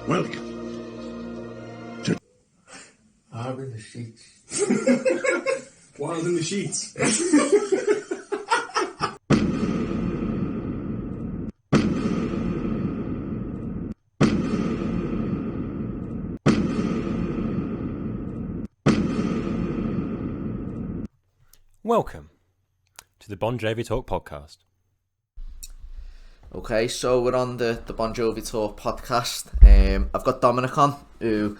Welcome to Arm in the sheets. Wild in the sheets. Welcome to the JoviTalk podcast. Okay, so we're on the JoviTalk podcast. I've got Dominik on, who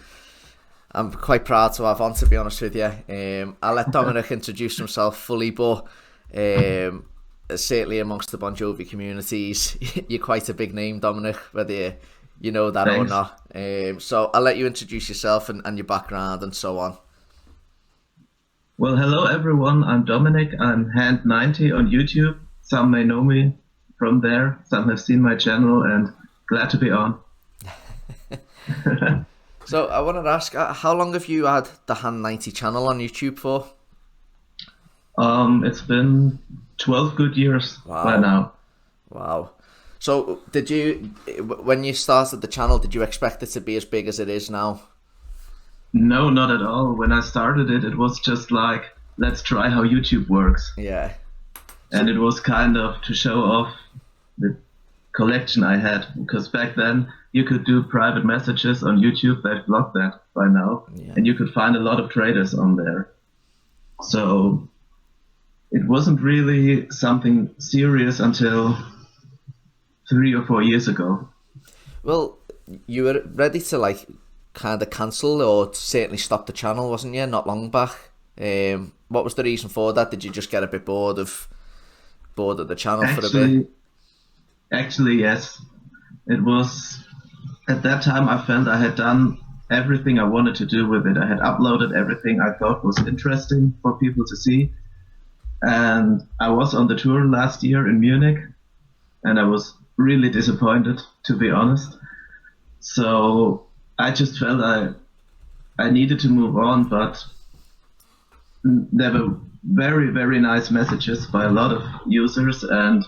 I'm quite proud to have on, to be honest with you. I'll let Dominik introduce himself fully, but certainly amongst the Bon Jovi communities, you're quite a big name, Dominik, whether you know that Thanks. or not. So I'll let you introduce yourself and your background and so on. Well, hello everyone, I'm Dominik, I'm hAnD90 on YouTube. Some may know me from there, some have seen my channel, and glad to be on. So I wanted to ask, how long have you had the hAnD90 channel on YouTube for? It's been 12 good years by now. Wow. So did you, when you started the channel, did you expect it to be as big as it is now? No, not at all. When I started it, it was just like, let's try how YouTube works. Yeah. And it was kind of to show off the collection I had, because back then you could do private messages on YouTube. They've blocked that by now. Yeah. And you could find a lot of traders on there. So it wasn't really something serious until 3 or 4 years ago. Well, you were ready to kind of cancel or certainly stop the channel, wasn't you, not long back? What was the reason for that? Did you just get a bit bored of the channel for a bit? Actually, yes. It was, at that time I felt I had done everything I wanted to do with it. I had uploaded everything I thought was interesting for people to see. And I was on the tour last year in Munich, and I was really disappointed, to be honest. So I just felt I needed to move on, but there were very, very nice messages by a lot of users, and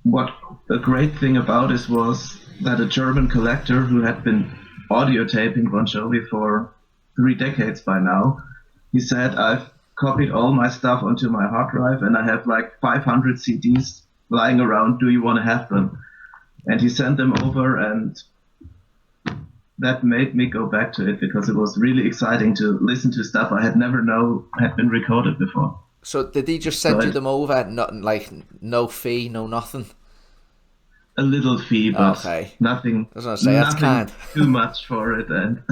what the great thing about it was that a German collector who had been audio taping Bon Jovi for 3 decades by now, he said, I've copied all my stuff onto my hard drive and I have like 500 CDs lying around, do you want to have them? And he sent them over, and that made me go back to it, because it was really exciting to listen to stuff I had never known had been recorded before. So did he just send you them over? No fee, no nothing? A little fee, but okay. Nothing. I was gonna say, that's kind. Too much for it, and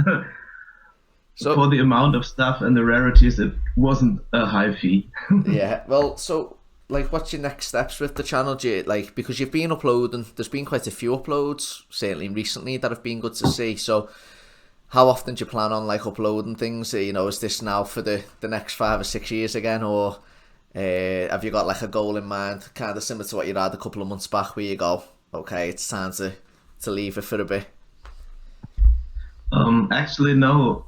so, for the amount of stuff and the rarities, it wasn't a high fee. Yeah. Well, so what's your next steps with the channel? Do you, because you've been uploading, there's been quite a few uploads certainly recently that have been good to see. So how often do you plan on uploading things? Is this now for the next 5 or 6 years again, or have you got a goal in mind, kind of similar to what you had a couple of months back, where you go, okay, it's time to leave it for a bit? Actually, no.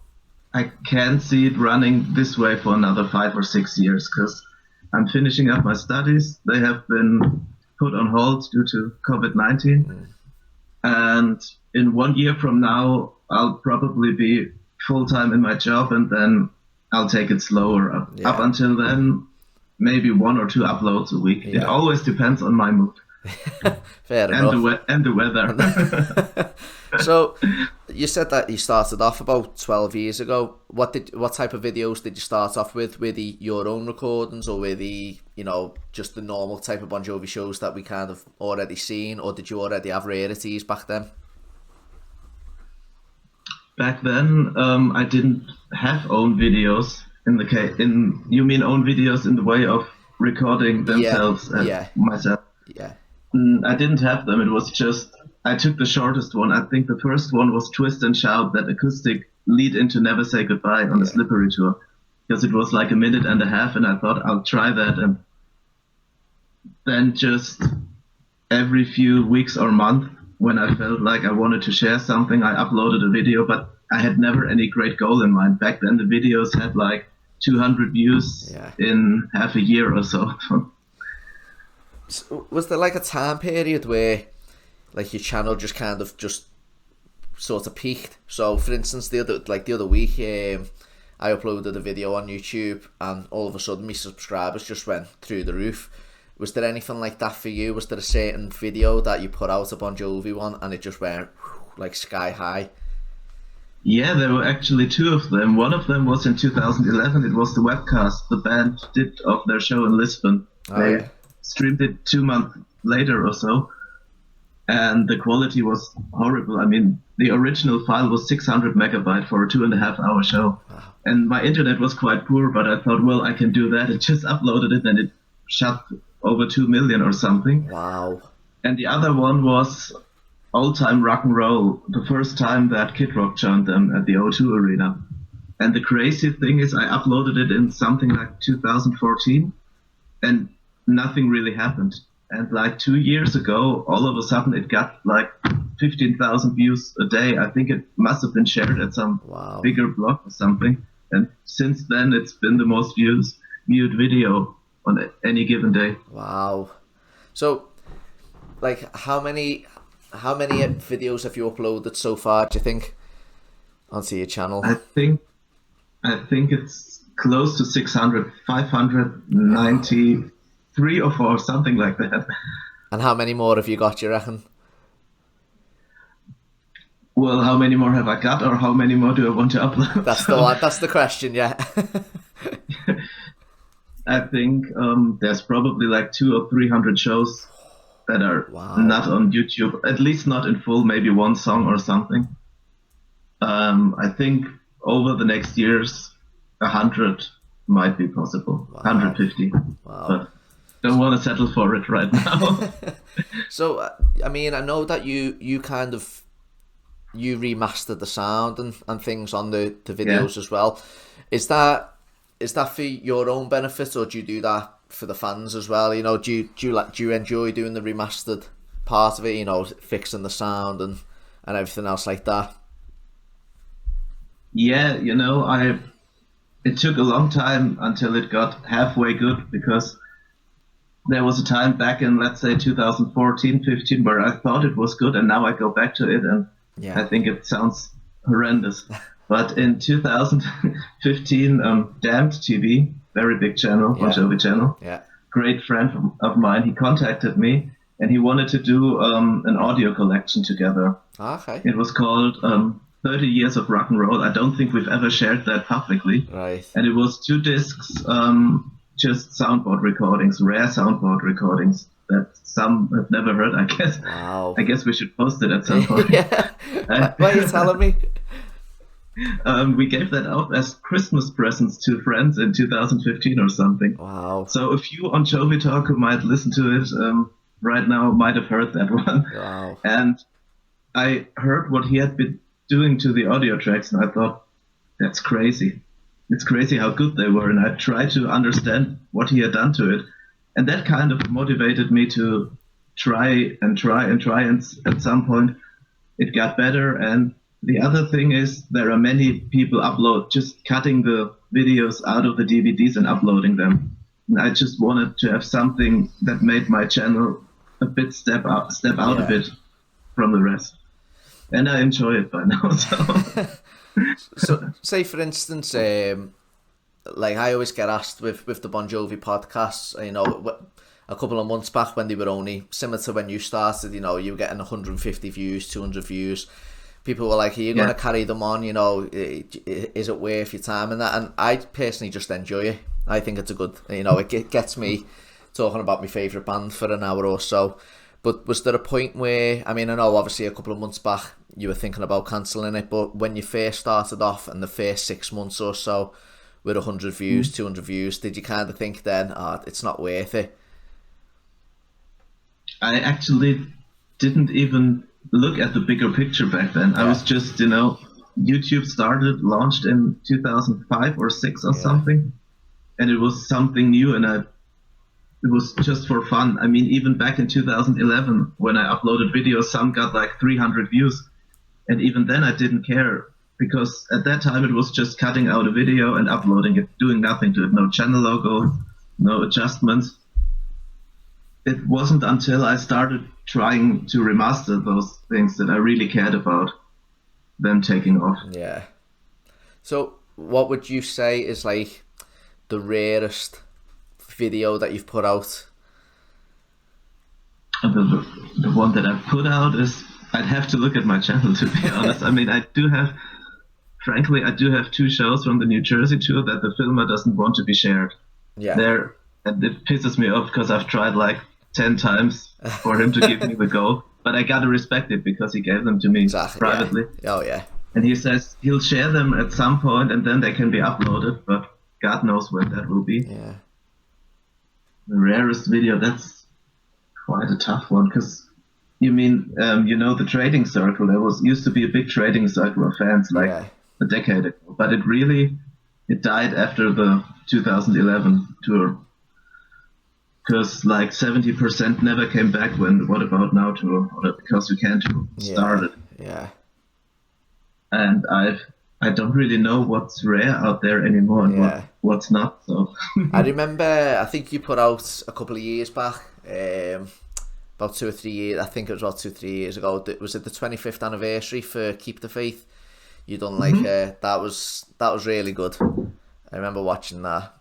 I can't see it running this way for another 5 or 6 years, because I'm finishing up my studies. They have been put on hold due to COVID-19. And in 1 year from now, I'll probably be full-time in my job, and then I'll take it slower. Yeah. Up until then, maybe 1 or 2 uploads a week. Yeah. It always depends on my mood. Fair enough. And the weather. So you said that you started off about 12 years ago. What type of videos did you start off with? Were they your own recordings, or were they, just the normal type of Bon Jovi shows that we kind of already seen, or did you already have rarities back then? Back then, I didn't have own videos you mean own videos in the way of recording themselves and myself? Yeah. I didn't have them. It was just, I took the shortest one. I think the first one was Twist and Shout, that acoustic lead into Never Say Goodbye on the Slippery tour, because it was 1.5 minutes, and I thought I'll try that. And then just every few weeks or month, when I felt like I wanted to share something, I uploaded a video, but I had never any great goal in mind. Back then the videos had 200 views in half a year or so. So was there a time period where like your channel just kind of just sort of peaked. So for instance, the other week, I uploaded a video on YouTube, and all of a sudden my subscribers just went through the roof. Was there anything like that for you? Was there a certain video that you put out, a Bon Jovi one, and it just went like sky high? Yeah, there were actually two of them. One of them was in 2011. It was the webcast the band did of their show in Lisbon. They streamed it 2 months later or so, and the quality was horrible. I mean, the original file was 600 megabyte for a 2.5-hour show. Wow. And my internet was quite poor, but I thought, well, I can do that. I just uploaded it, and it shot over 2 million or something. Wow. And the other one was old-time rock and roll, the first time that Kid Rock joined them at the O2 Arena. And the crazy thing is I uploaded it in something like 2014, and nothing really happened. And like 2 years ago, all of a sudden it got like 15,000 views a day. I think it must have been shared at some bigger blog or something. And since then, it's been the most viewed video on any given day. Wow. So, like, how many videos have you uploaded so far, do you think, onto your channel? I think it's close to 600, 593 or 4, something like that. And how many more have you got, you reckon? Well, how many more have I got, or how many more do I want to upload? That's the question, yeah. I think there's probably like 200 or 300 shows that are not on YouTube, at least not in full, maybe one song or something. I think over the next years, 100 might be possible, 150. Wow. But don't want to settle for it right now. So, I mean, I know that you remastered the sound and things on the videos as well. Is that for your own benefit, or do you do that for the fans as well? You know, do you enjoy doing the remastered part of it? You know, fixing the sound and everything else like that. Yeah, you know, it took a long time until it got halfway good, because there was a time back in, let's say, 2014, 15, where I thought it was good, and now I go back to it and I think it sounds horrendous. But in 2015, hAnD90 TV, very big channel, Bon Jovi channel, great friend of mine, he contacted me, and he wanted to do an audio collection together. Okay. It was called 30 Years of Rock and Roll. I don't think we've ever shared that publicly. Right. And it was 2 discs, just soundboard recordings, rare soundboard recordings that some have never heard, I guess. Wow. I guess we should post it at some point. Yeah. What are you telling me? We gave that out as Christmas presents to friends in 2015 or something. Wow. So if you on JoviTalk who might listen to it right now might have heard that one. Wow. And I heard what he had been doing to the audio tracks, and I thought, that's crazy. It's crazy how good they were, and I tried to understand what he had done to it. And that kind of motivated me to try, and at some point it got better. And the other thing is, there are many people just cutting the videos out of the DVDs and uploading them. And I just wanted to have something that made my channel a bit step out a bit from the rest. And I enjoy it by now. So say for instance, like I always get asked with the Bon Jovi podcasts, you know, a couple of months back when they were only similar to when you started, you know, you were getting 150 views, 200 views. People were like, are you going to carry them on? You know, is it worth your time and that? And I personally just enjoy it. I think it's a good, you know, it gets me talking about my favourite band for an hour or so. But was there a point where, I mean, I know obviously a couple of months back you were thinking about cancelling it, but when you first started off and the first 6 months or so with 100 views, 200 views, did you kind of think then, it's not worth it? I actually didn't even look at the bigger picture back then. I was just, you know, YouTube launched in 2005 or 6 or something, and it was something new, and it was just for fun. I mean, even back in 2011 when I uploaded videos, some got like 300 views, and even then I didn't care, because at that time it was just cutting out a video and uploading it, doing nothing to it, no channel logo, no adjustments. it wasn't until I started trying to remaster those things that I really cared about them taking off. Yeah. So what would you say is like the rarest video that you've put out? The one that I've put out is, I'd have to look at my channel to be honest. I mean, I do have 2 shows from the New Jersey tour that the filmer doesn't want to be shared. Yeah. And it pisses me off because I've tried like 10 times for him to give me the go, but I gotta respect it because he gave them to me privately. Yeah. Oh yeah. And he says he'll share them at some point and then they can be uploaded, but God knows when that will be. Yeah. The rarest video, that's quite a tough one, because you mean, the trading circle, there used to be a big trading circle of fans like a decade ago, but it died after the 2011 tour, because like 70% never came back when the What About Now tour, or Because We Can tour started. Yeah. And I don't really know what's rare out there anymore and what's not. So I remember, I think you put out a couple of years back, about 2 or 3 years, I think it was about 2 or 3 years ago, was it the 25th anniversary for Keep the Faith? You done like, that was really good. I remember watching that.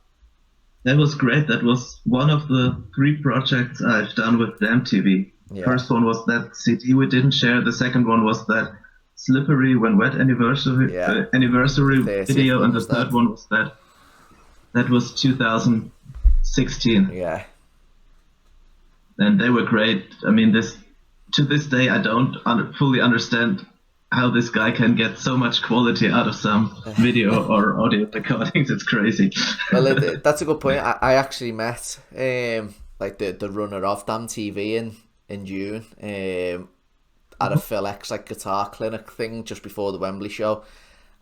That was great. That was one of the 3 projects I've done with MTV. Yeah. First one was that CD we didn't share. The second one was that Slippery When Wet anniversary video, and the third one was that was 2016. Yeah. And they were great. I mean, to this day, I don't fully understand how this guy can get so much quality out of some video or audio recordings. It's crazy. Well, that's a good point. I actually met like the runner of hAnD90 in June at a Phil X like guitar clinic thing just before the Wembley show,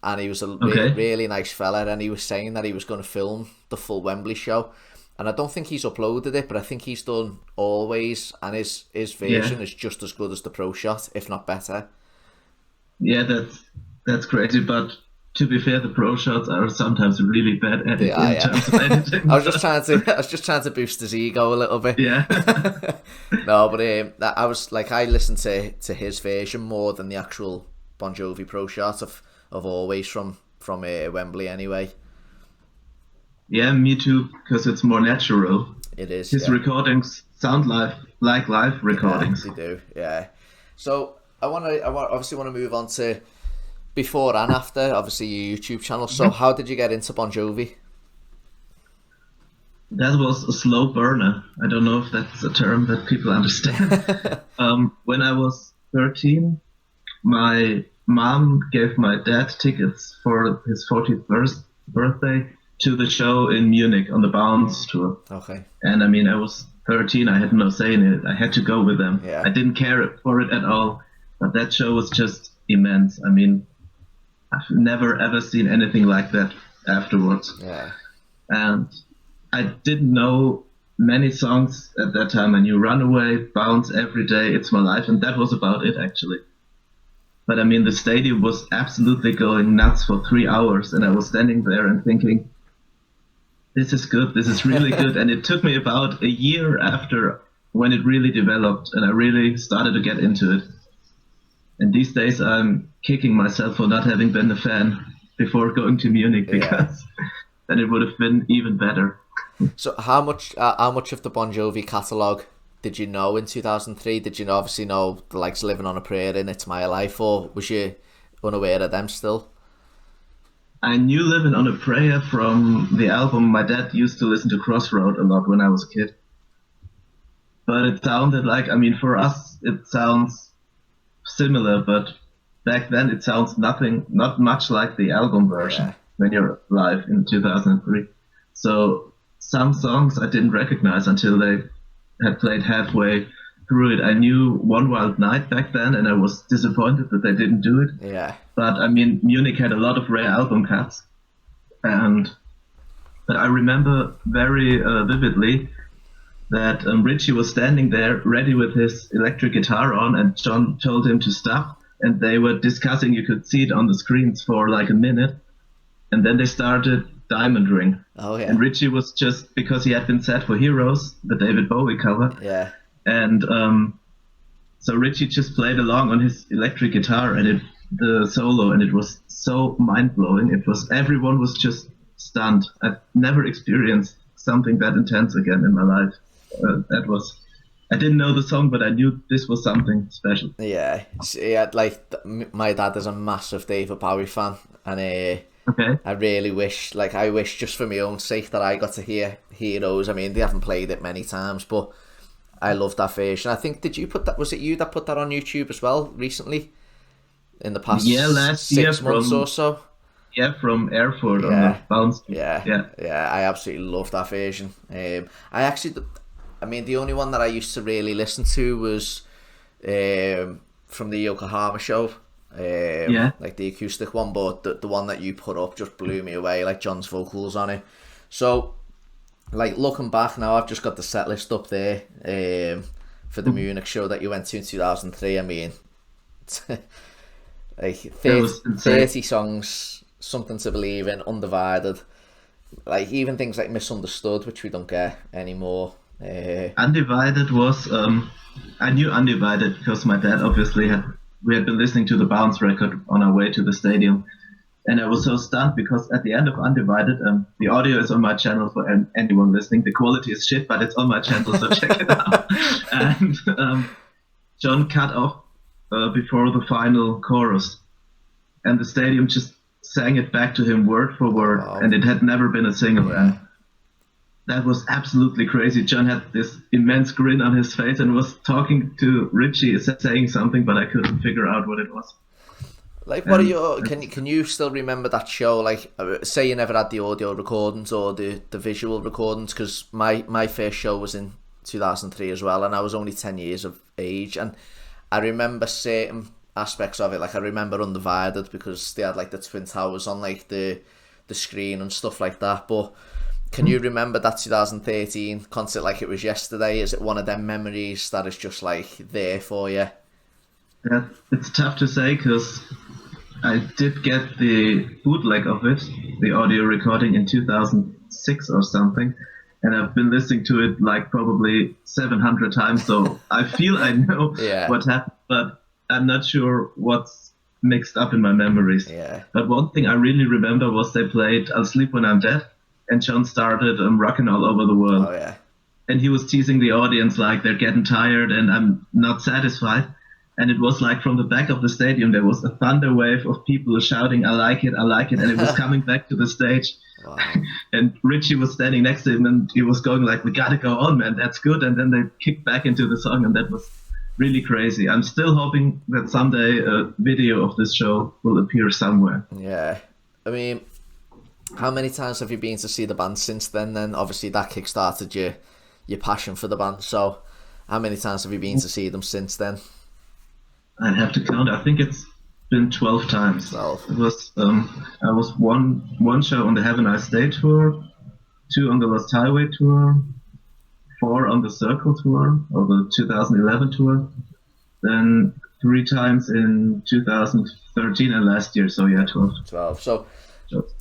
and he was a really nice fella, and he was saying that he was going to film the full Wembley show. And I don't think he's uploaded it, but I think he's done Always, and his version is just as good as the Pro Shot, if not better. Yeah, that's crazy, but to be fair, the Pro Shots are sometimes really bad editing in terms of editing. I was just trying to boost his ego a little bit. Yeah. No, but I listened to his version more than the actual Bon Jovi Pro Shot of Always from Wembley anyway. Yeah, me too, because it's more natural. It is. His recordings sound like live recordings. Yeah, they do, yeah. So I obviously want to move on to before and after, obviously your YouTube channel. So how did you get into Bon Jovi? That was a slow burner. I don't know if that's a term that people understand. When I was 13, my mom gave my dad tickets for his 40th birthday to the show in Munich on the Bounce tour. Okay. And I mean, I was 13, I had no say in it. I had to go with them. Yeah. I didn't care for it at all, but that show was just immense. I mean, I've never ever seen anything like that afterwards. Yeah. And I didn't know many songs at that time. I knew Runaway, Bounce, Every Day, It's My Life, and that was about it actually. But I mean, the stadium was absolutely going nuts for 3 hours, and I was standing there and thinking, this is good, this is really good. And it took me about a year after when it really developed and I really started to get into it. And these days I'm kicking myself for not having been a fan before going to Munich, because then it would have been even better. So how much of the Bon Jovi catalogue did you know in 2003? Did you obviously know the likes Living on a Prayer and It's My Life, or was you unaware of them still? I knew Living on a Prayer from the album. My dad used to listen to Crossroad a lot when I was a kid. But it sounded like, I mean, for us, it sounds similar, but back then it sounds not much like the album version when you're live in 2003. So some songs I didn't recognize until they had played halfway through it. I knew One Wild Night back then, and I was disappointed that they didn't do it. Yeah. But I mean, Munich had a lot of rare album cuts, but I remember very vividly that Richie was standing there ready with his electric guitar on, and John told him to stop, and they were discussing. You could see it on the screens for like a minute, and then they started Diamond Ring. Oh yeah. And Richie was just, because he had been set for Heroes, the David Bowie cover. Yeah. And so Richie just played along on his electric guitar and the solo, and it was so mind-blowing. Everyone was just stunned. I've never experienced something that intense again in my life. I didn't know the song, but I knew this was something special. Yeah, my dad is a massive David Bowie fan, and Okay. I really wish, I wish just for my own sake that I got to hear Heroes. I mean, they haven't played it many times, but I love that version. I think, was it you that put that on YouTube as well recently? In the past last 6 year months or so? Yeah, from Erfurt on the bounce. Yeah, I absolutely love that version. The only one that I used to really listen to was from the Yokohama show. Like the acoustic one, but the one that you put up just blew me away, like John's vocals on it. So, like, looking back now, I've just got the set list up there for the Munich show that you went to in 2003. I mean, like 30 songs, Something to Believe in, Undivided, like even things like Misunderstood, which we don't get anymore. Undivided was, I knew Undivided because my dad obviously we had been listening to the Bounce record on our way to the stadium. And I was so stunned because at the end of Undivided, the audio is on my channel for anyone listening. The quality is shit, but it's on my channel, so check it out. And John cut off before the final chorus. And the stadium just sang it back to him word for word. Wow. And it had never been a single. Yeah. And that was absolutely crazy. John had this immense grin on his face and was talking to Richie, saying something, but I couldn't figure out what it was. Like, what are your? Can you still remember that show? Like, say you never had the audio recordings or the visual recordings, because my first show was in 2003 as well, and I was only 10 years of age, and I remember certain aspects of it. Like, I remember Undivided because they had like the Twin Towers on like the screen and stuff like that. But can you remember that 2013 concert like it was yesterday? Is it one of them memories that is just like there for you? Yeah, it's tough to say because I did get the bootleg of it, the audio recording, in 2006 or something, and I've been listening to it like probably 700 times, so I feel I know what happened, but I'm not sure what's mixed up in my memories. Yeah. But one thing I really remember was they played I'll Sleep When I'm Dead, and John started Rockin' All Over the World. Oh, yeah. And he was teasing the audience like they're getting tired and I'm not satisfied. And it was like from the back of the stadium, there was a thunder wave of people shouting, I like it, and it was coming back to the stage. Wow. And Richie was standing next to him and he was going like, we gotta go on, man, that's good. And then they kicked back into the song and that was really crazy. I'm still hoping that someday a video of this show will appear somewhere. Yeah. I mean, how many times have you been to see the band since then? Then obviously that kickstarted your passion for the band. So how many times have you been to see them since then? I'd have to count. I think it's been 12 times. 12. It was I was one show on the Heaven I Stay tour, 2 on the Lost Highway tour, 4 on the Circle tour or the 2011 tour, then 3 times in 2013 and last year. So yeah, 12. 12. So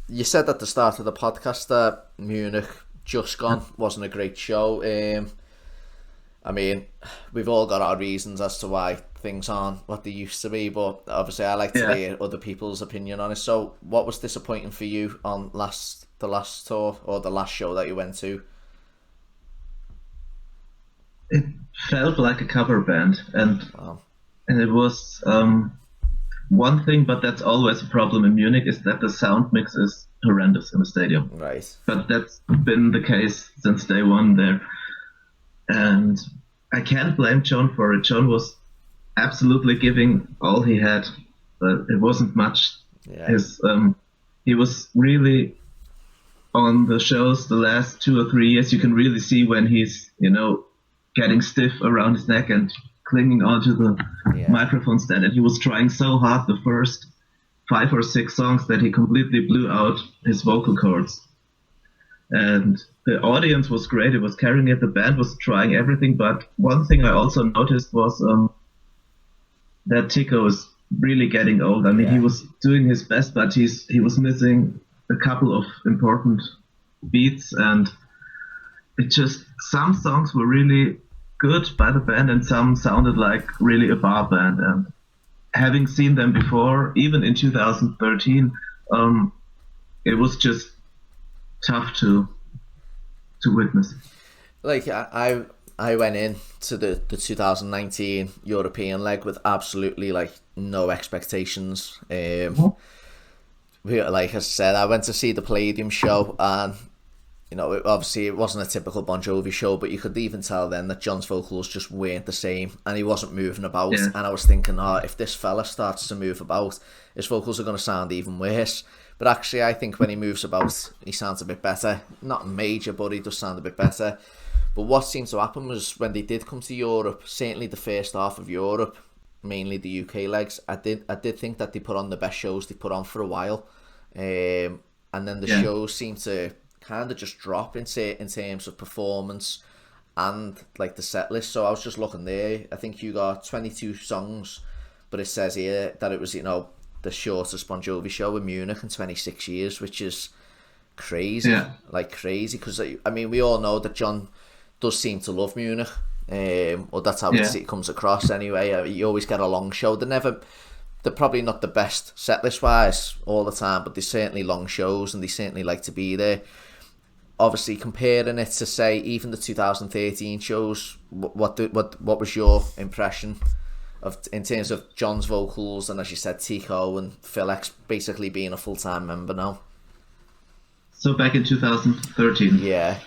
you said at the start of the podcast that Munich Just Gone wasn't a great show. I mean, we've all got our reasons as to why things aren't what they used to be, but obviously I like to hear other people's opinion on it. So what was disappointing for you on the last tour or the last show that you went to? It felt like a cover band, and it was one thing, but that's always a problem in Munich, is that the sound mix is horrendous in the stadium. Right. But that's been the case since day one there. And I can't blame John for it. John was absolutely giving all he had, but it wasn't much. Yeah. He was really on the shows the last 2 or 3 years. You can really see when he's, getting stiff around his neck and clinging onto the microphone stand. And he was trying so hard the first 5 or 6 songs that he completely blew out his vocal cords. And the audience was great. It was carrying it. The band was trying everything. But one thing I also noticed was that Tico is really getting old. I mean, he was doing his best, but he was missing a couple of important beats, and it just, some songs were really good by the band and some sounded like really a bar band. And having seen them before, even in 2013, it was just tough to witness. Like I went in to the 2019 European leg with absolutely like no expectations. Like I said, I went to see the Palladium show, and you know, obviously it wasn't a typical Bon Jovi show, but you could even tell then that John's vocals just weren't the same, and he wasn't moving about. Yeah. And I was thinking, if this fella starts to move about, his vocals are going to sound even worse. But actually, I think when he moves about, he sounds a bit better. Not major, but he does sound a bit better. But what seemed to happen was when they did come to Europe, certainly the first half of Europe, mainly the UK legs, I did think that they put on the best shows they put on for a while. And then the shows seemed to kind of just drop in terms of performance and like the set list. So I was just looking there. I think you got 22 songs, but it says here that it was, you know, the shortest Bon Jovi show in Munich in 26 years, which is crazy. Like crazy, because I mean, we all know that John does seem to love Munich, or that's how it comes across anyway. You always get a long show. They're probably not the best set list wise all the time, but they're certainly long shows and they certainly like to be there. Obviously, comparing it to say even the 2013 shows, what was your impression of in terms of John's vocals and, as you said, Tico and Phil X basically being a full-time member now? So back in 2013, yeah,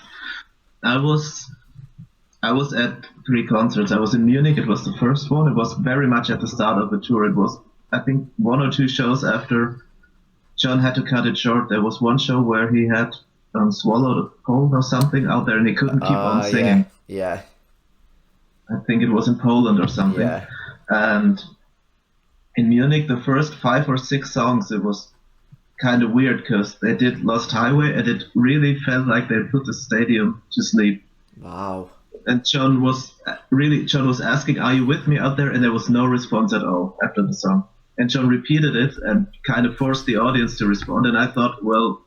I was at 3 concerts. I was in Munich. It was the first one. It was very much at the start of the tour. It was, I think, 1 or 2 shows after John had to cut it short. There was one show where he had swallowed a cold or something out there, and he couldn't keep on singing. Yeah. I think it was in Poland or something. Yeah. And in Munich, the first 5 or 6 songs, it was kind of weird because they did Lost Highway, and it really felt like they put the stadium to sleep. Wow. And John was asking, "Are you with me out there?" And there was no response at all after the song. And John repeated it and kind of forced the audience to respond. And I thought, well,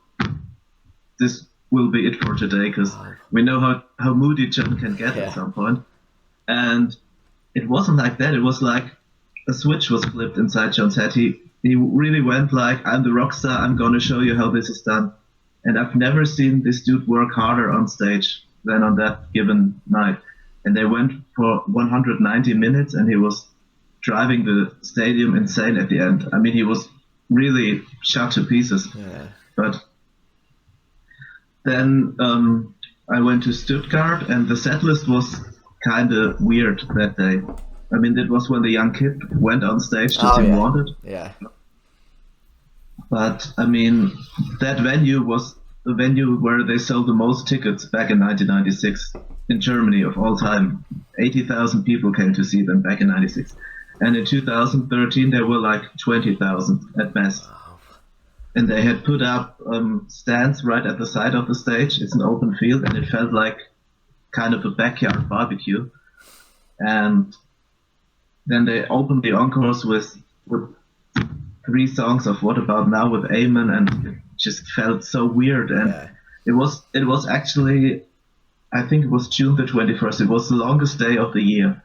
this will be it for today, because we know how moody John can get at some point. And it wasn't like that. It was like a switch was flipped inside John's head. He really went like, "I'm the rock star. I'm going to show you how this is done." And I've never seen this dude work harder on stage than on that given night. And they went for 190 minutes, and he was driving the stadium insane at the end. I mean, he was really shot to pieces. Yeah. But then I went to Stuttgart, and the set list was kind of weird that day. I mean, it was when the young kid went on stage to sing Wanted. Yeah. But, I mean, that venue was the venue where they sold the most tickets back in 1996 in Germany of all time. 80,000 people came to see them back in 96. And in 2013, there were like 20,000 at best. And they had put up stands right at the side of the stage. It's an open field, and it felt like kind of a backyard barbecue. And then they opened the encores with 3 songs of What About Now with Amen, and it just felt so weird. And it was actually, I think it was June the 21st. It was the longest day of the year.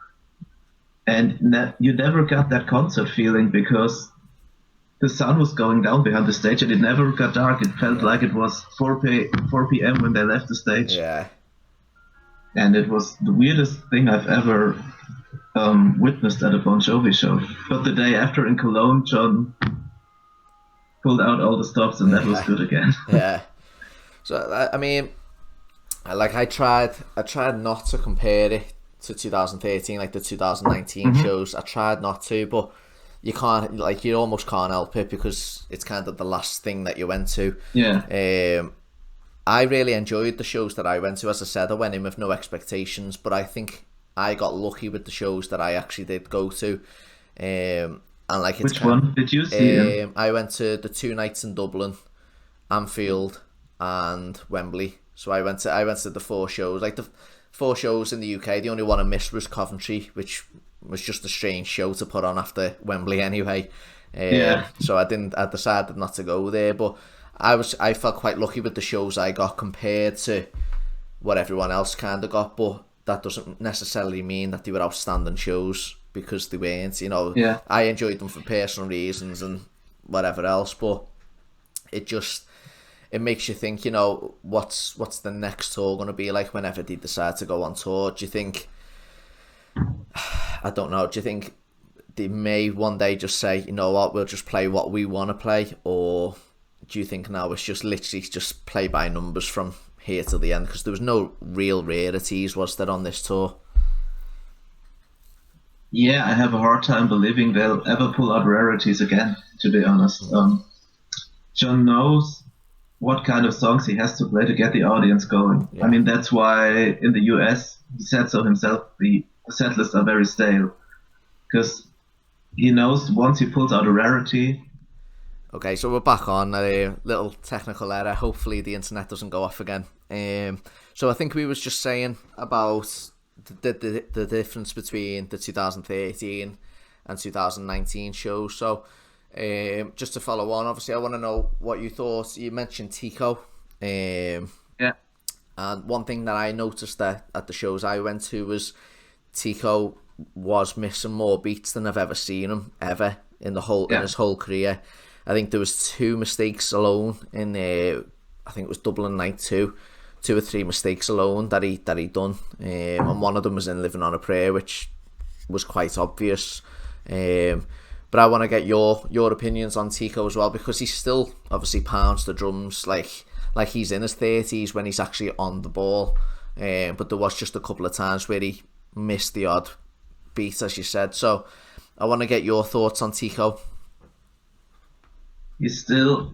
And you never got that concert feeling because the sun was going down behind the stage, and it never got dark. It felt like it was 4 p.m. when they left the stage. Yeah. And it was the weirdest thing I've ever witnessed at a Bon Jovi show. But the day after in Cologne, John pulled out all the stops, and that was good again. Yeah. So I mean, I tried not to compare it to 2013, like the 2019 shows. I tried not to, but you can't, like, you almost can't help it because it's kind of the last thing that you went to. Yeah. I really enjoyed the shows that I went to. As I said, I went in with no expectations, but I think I got lucky with the shows that I actually did go to. And like, it's which one did you see? I went to the 2 nights in Dublin, Anfield, and Wembley. So I went to the 4 shows. Like the 4 shows in the UK, the only one I missed was Coventry, which was just a strange show to put on after Wembley anyway. So I decided not to go there. But I felt quite lucky with the shows I got compared to what everyone else kind of got, but that doesn't necessarily mean that they were outstanding shows, because they weren't. Yeah. I enjoyed them for personal reasons and whatever else, but it makes you think, what's the next tour going to be like whenever they decide to go on tour? Do you think, I don't know, do you think they may one day just say, you know what, we'll just play what we want to play? Or do you think now it's just literally just play by numbers from here to the end? Because there was no real rarities, was there, on this tour? Yeah, I have a hard time believing they'll ever pull out rarities again, to be honest. John knows what kind of songs he has to play to get the audience going. Yeah. I mean, that's why in the US, he said so himself, the set lists are very stale. Because he knows once he pulls out a rarity... Okay, so we're back on a little technical error. Hopefully the internet doesn't go off again. So I think we was just saying about the difference between the 2013 and 2019 shows. So just to follow on, obviously I want to know what you thought. You mentioned Tico. Yeah. And one thing that I noticed at the shows I went to was Tico was missing more beats than I've ever seen him, ever, in his whole career. I think there was 2 mistakes alone in I think it was Dublin Night 2 or 3 mistakes alone that he done, and one of them was in Living on a Prayer, which was quite obvious. But I want to get your opinions on Tico as well, because he still obviously pounds the drums like he's in his 30s when he's actually on the ball. But there was just a couple of times where he missed the odd beat, as you said. So I want to get your thoughts on Tico. He's still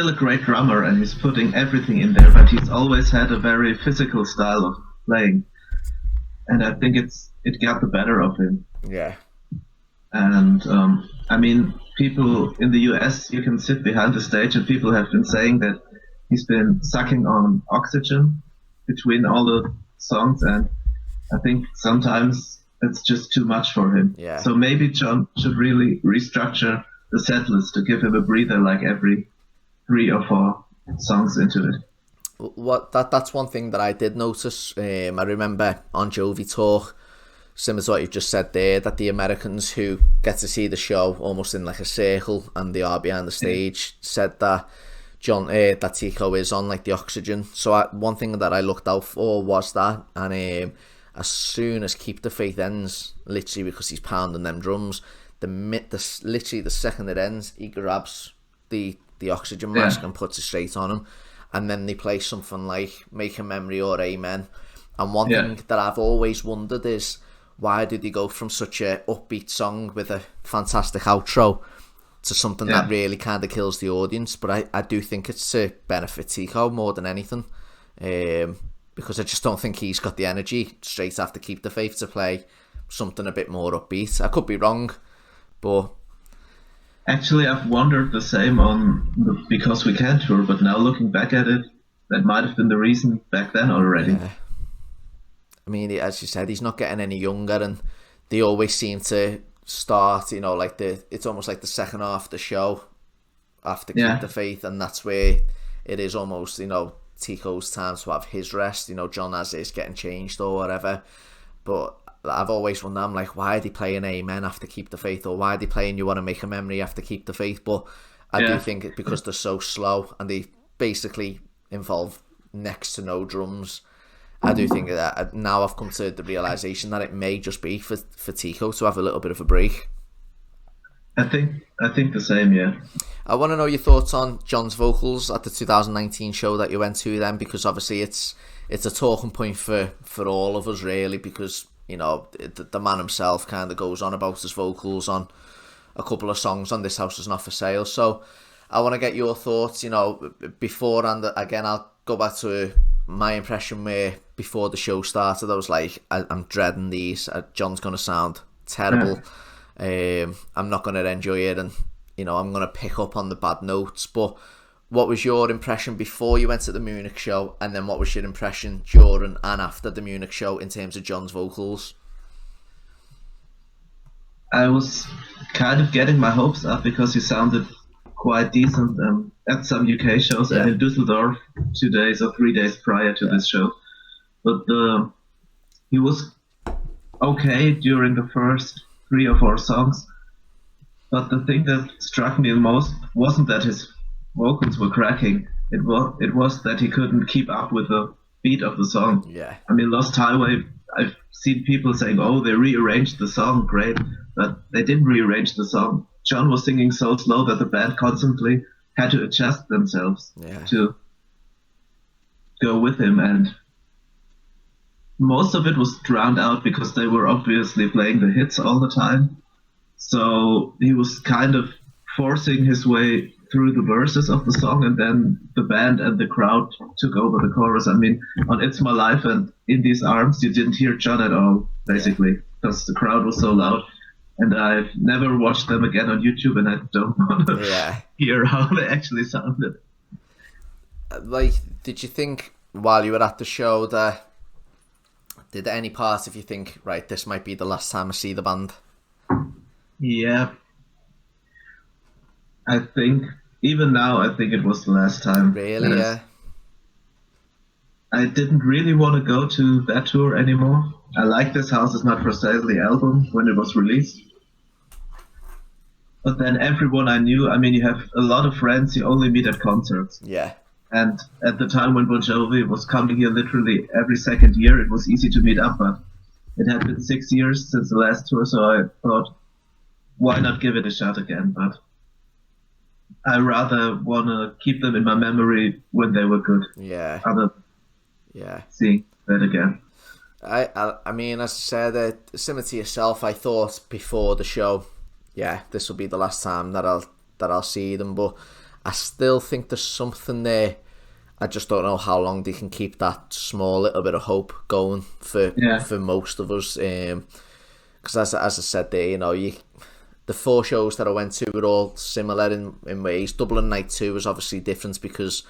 a great drummer, and he's putting everything in there, but he's always had a very physical style of playing, and I think it got the better of him. Yeah. And I mean, people in the US, you can sit behind the stage and people have been saying that he's been sucking on oxygen between all the songs, and I think sometimes it's just too much for him. Yeah. So maybe John should really restructure the set list to give him a breather, like every 3 or 4 songs into it. That's one thing that I did notice. I remember on JoviTalk, similar to what you've just said there, that the Americans who get to see the show almost in like a circle and they are behind the stage said that that Tico is on like the oxygen. So one thing that I looked out for was that, and as soon as Keep the Faith ends, literally because he's pounding them drums, literally the second it ends, he grabs the oxygen mask and puts it straight on him, and then they play something like Make a Memory or Amen. And one thing that I've always wondered is, why did they go from such a upbeat song with a fantastic outro to something that really kind of kills the audience? But I do think it's to benefit Tico more than anything, because I just don't think he's got the energy straight after Keep the Faith to play something a bit more upbeat. I could be wrong, but actually I've wondered the same on the Because We Can tour, but now looking back at it, that might have been the reason back then already. Yeah. I mean, as you said, he's not getting any younger, and they always seem to start, like it's almost like the second half of the show after Keep the Faith, and that's where it is almost, Tico's time to have his rest. John as is getting changed or whatever. But I've always wondered, I'm like, why are they playing Amen after Keep the Faith, or why are they playing You Want to Make a Memory after Keep the Faith? But I do think it's because they're so slow and they basically involve next to no drums. I do think that now I've come to the realisation that it may just be for Tico to have a little bit of a break. I think the same, yeah. I want to know your thoughts on John's vocals at the 2019 show that you went to then, because obviously it's a talking point for all of us really, because the man himself kind of goes on about his vocals on a couple of songs on This House Is Not For Sale. So I want to get your thoughts, before, and again I'll go back to my impression where before the show started I was like, I'm dreading these, John's going to sound terrible, I'm not going to enjoy it, and I'm going to pick up on the bad notes. But what was your impression before you went to the Munich show, and then what was your impression during and after the Munich show in terms of John's vocals? I was kind of getting my hopes up because he sounded quite decent at some UK shows and in Düsseldorf 2 days or 3 days prior to this show. But he was okay during the first 3 or 4 songs. But the thing that struck me the most wasn't that his vocals were cracking. It was that he couldn't keep up with the beat of the song. Yeah. I mean, Lost Highway, I've seen people saying, oh, they rearranged the song, great. But they didn't rearrange the song. John was singing so slow that the band constantly had to adjust themselves to go with him. And most of it was drowned out because they were obviously playing the hits all the time. So he was kind of forcing his way through the verses of the song, and then the band and the crowd took over the chorus. I mean, on It's My Life and In These Arms, you didn't hear John at all, basically, because the crowd was so loud. And I've never watched them again on YouTube, and I don't want to hear how they actually sounded. Like, did you think, while you were at the show, did any part of you think, right, this might be the last time I see the band? Yeah. I think, even now, I think it was the last time. Really, yeah. I didn't really want to go to that tour anymore. I like This House Is Not For Sale, the album, when it was released. But then everyone I knew, I mean, you have a lot of friends you only meet at concerts. Yeah. And at the time when Bon Jovi was coming here literally every second year, it was easy to meet up, but it had been 6 years since the last tour, so I thought, why not give it a shot again? But I rather want to keep them in my memory when they were good. Yeah. Other seeing that again. I mean, as I said, similar to yourself, I thought before the show, this will be the last time that I'll see them, but I still think there's something there. I just don't know how long they can keep that small little bit of hope going for most of us. Because as I said there, the 4 shows that I went to were all similar in ways. Dublin Night 2 was obviously different because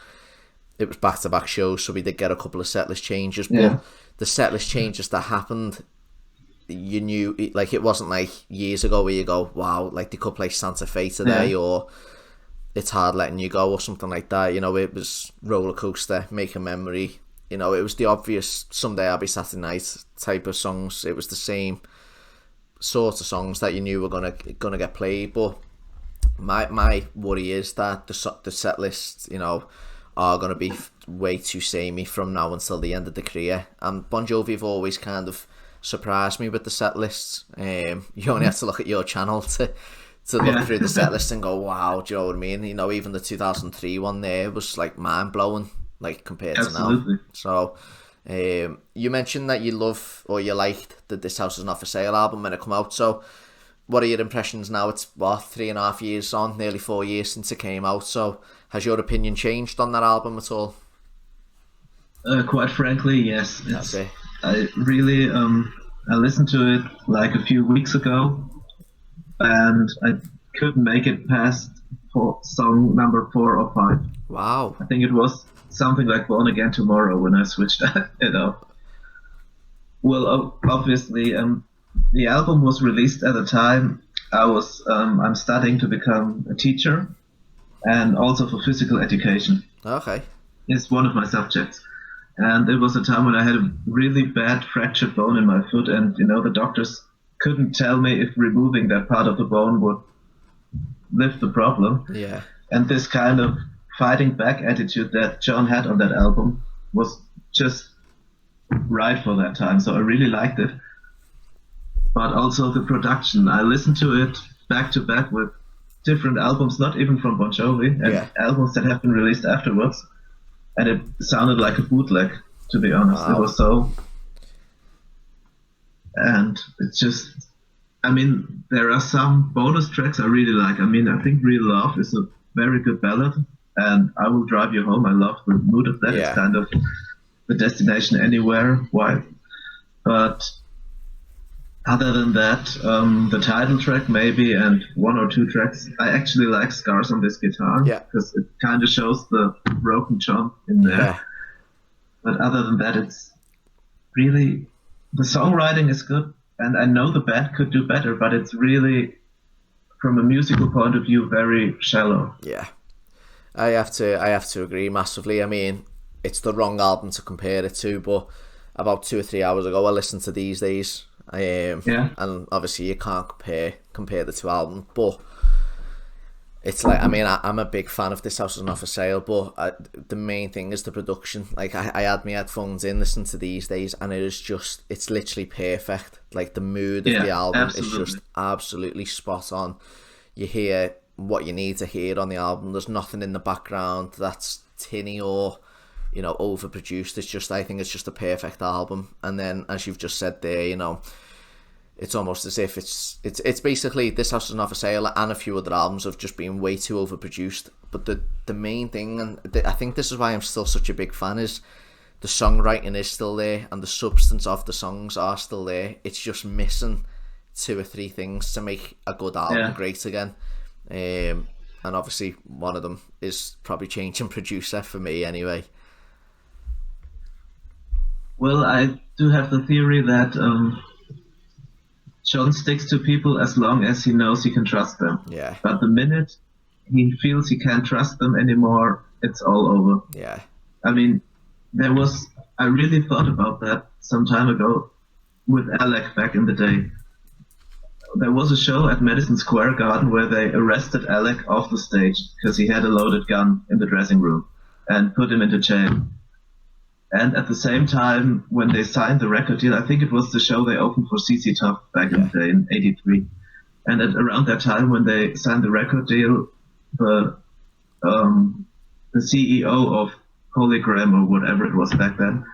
it was back-to-back shows, so we did get a couple of setlist changes. But the setlist changes that happened, you knew, like, it wasn't like years ago where you go, wow, like they could play Santa Fe today, or It's Hard Letting You Go, or something like that. It was Roller Coaster, Make a Memory. It was the obvious Someday I'll Be Saturday Night type of songs. It was the same sort of songs that you knew were gonna get played. But my worry is that the set lists, are gonna be way too samey from now until the end of the career. And Bon Jovi have always kind of surprised me with the set lists. You only have to look at your channel to look through the set list and go, wow, do you know what I mean? Even the 2003 one there was like mind blowing, like compared to now. So you mentioned that you love, or you liked, the This House Is Not For Sale album when it come out. So what are your impressions now? It's 3.5 years on, nearly 4 years since it came out. So has your opinion changed on that album at all? Quite frankly, yes. That's it. I really I listened to it like a few weeks ago, and I couldn't make it past song number 4 or 5. Wow. I think it was something like Born Again Tomorrow when I switched it off. Well, obviously, the album was released at a time I'm studying to become a teacher, and also for physical education. Okay. It's one of my subjects. And it was a time when I had a really bad fractured bone in my foot, and the doctors couldn't tell me if removing that part of the bone would lift the problem. Yeah. And this kind of fighting back attitude that John had on that album was just right for that time. So I really liked it. But also the production. I listened to it back to back with different albums, not even from Bon Jovi, and albums that have been released afterwards. And it sounded like a bootleg, to be honest. Wow. It was so... And it's just... I mean, there are some bonus tracks I really like. I mean, I think Real Love is a very good ballad, and I Will Drive You Home. I love the mood of that. It's kind of the Destination Anywhere vibe. But other than that, the title track maybe, and 1 or 2 tracks, I actually like Scars on This Guitar, because it kind of shows the broken John in there. Yeah. But other than that, it's really... The songwriting is good, and I know the band could do better, but it's really from a musical point of view, very shallow. Yeah, I have to agree massively. I mean, it's the wrong album to compare it to, but about 2 or 3 hours ago, I listened to These Days. And obviously you can't compare the two albums, but it's like, I mean, I'm a big fan of This House Is Not For Sale, but the main thing is the production. Like, I had my headphones in, listening to These Days, and it's literally perfect. Like, the mood of the album is just absolutely spot on. You hear what you need to hear on the album. There's nothing in the background that's tinny or, you know, overproduced. I think it's just a perfect album. And then, as you've just said there, you know, it's almost as if it's basically This House Is Not For Sale and a few other albums have just been way too overproduced. But the main thing, and I think this is why I'm still such a big fan, is the songwriting is still there and the substance of the songs are still there. It's just missing 2 or 3 things to make a good album great again. And obviously one of them is probably changing producer for me anyway. Well, I do have the theory that John sticks to people as long as he knows he can trust them. Yeah. But the minute he feels he can't trust them anymore, it's all over. Yeah. I mean, I really thought about that some time ago with Alec back in the day. There was a show at Madison Square Garden where they arrested Alec off the stage because he had a loaded gun in the dressing room and put him into jail. And at the same time, when they signed the record deal, I think it was the show they opened for CC Top back in the day in '83. And around that time, when they signed the record deal, the CEO of Polygram or whatever it was back then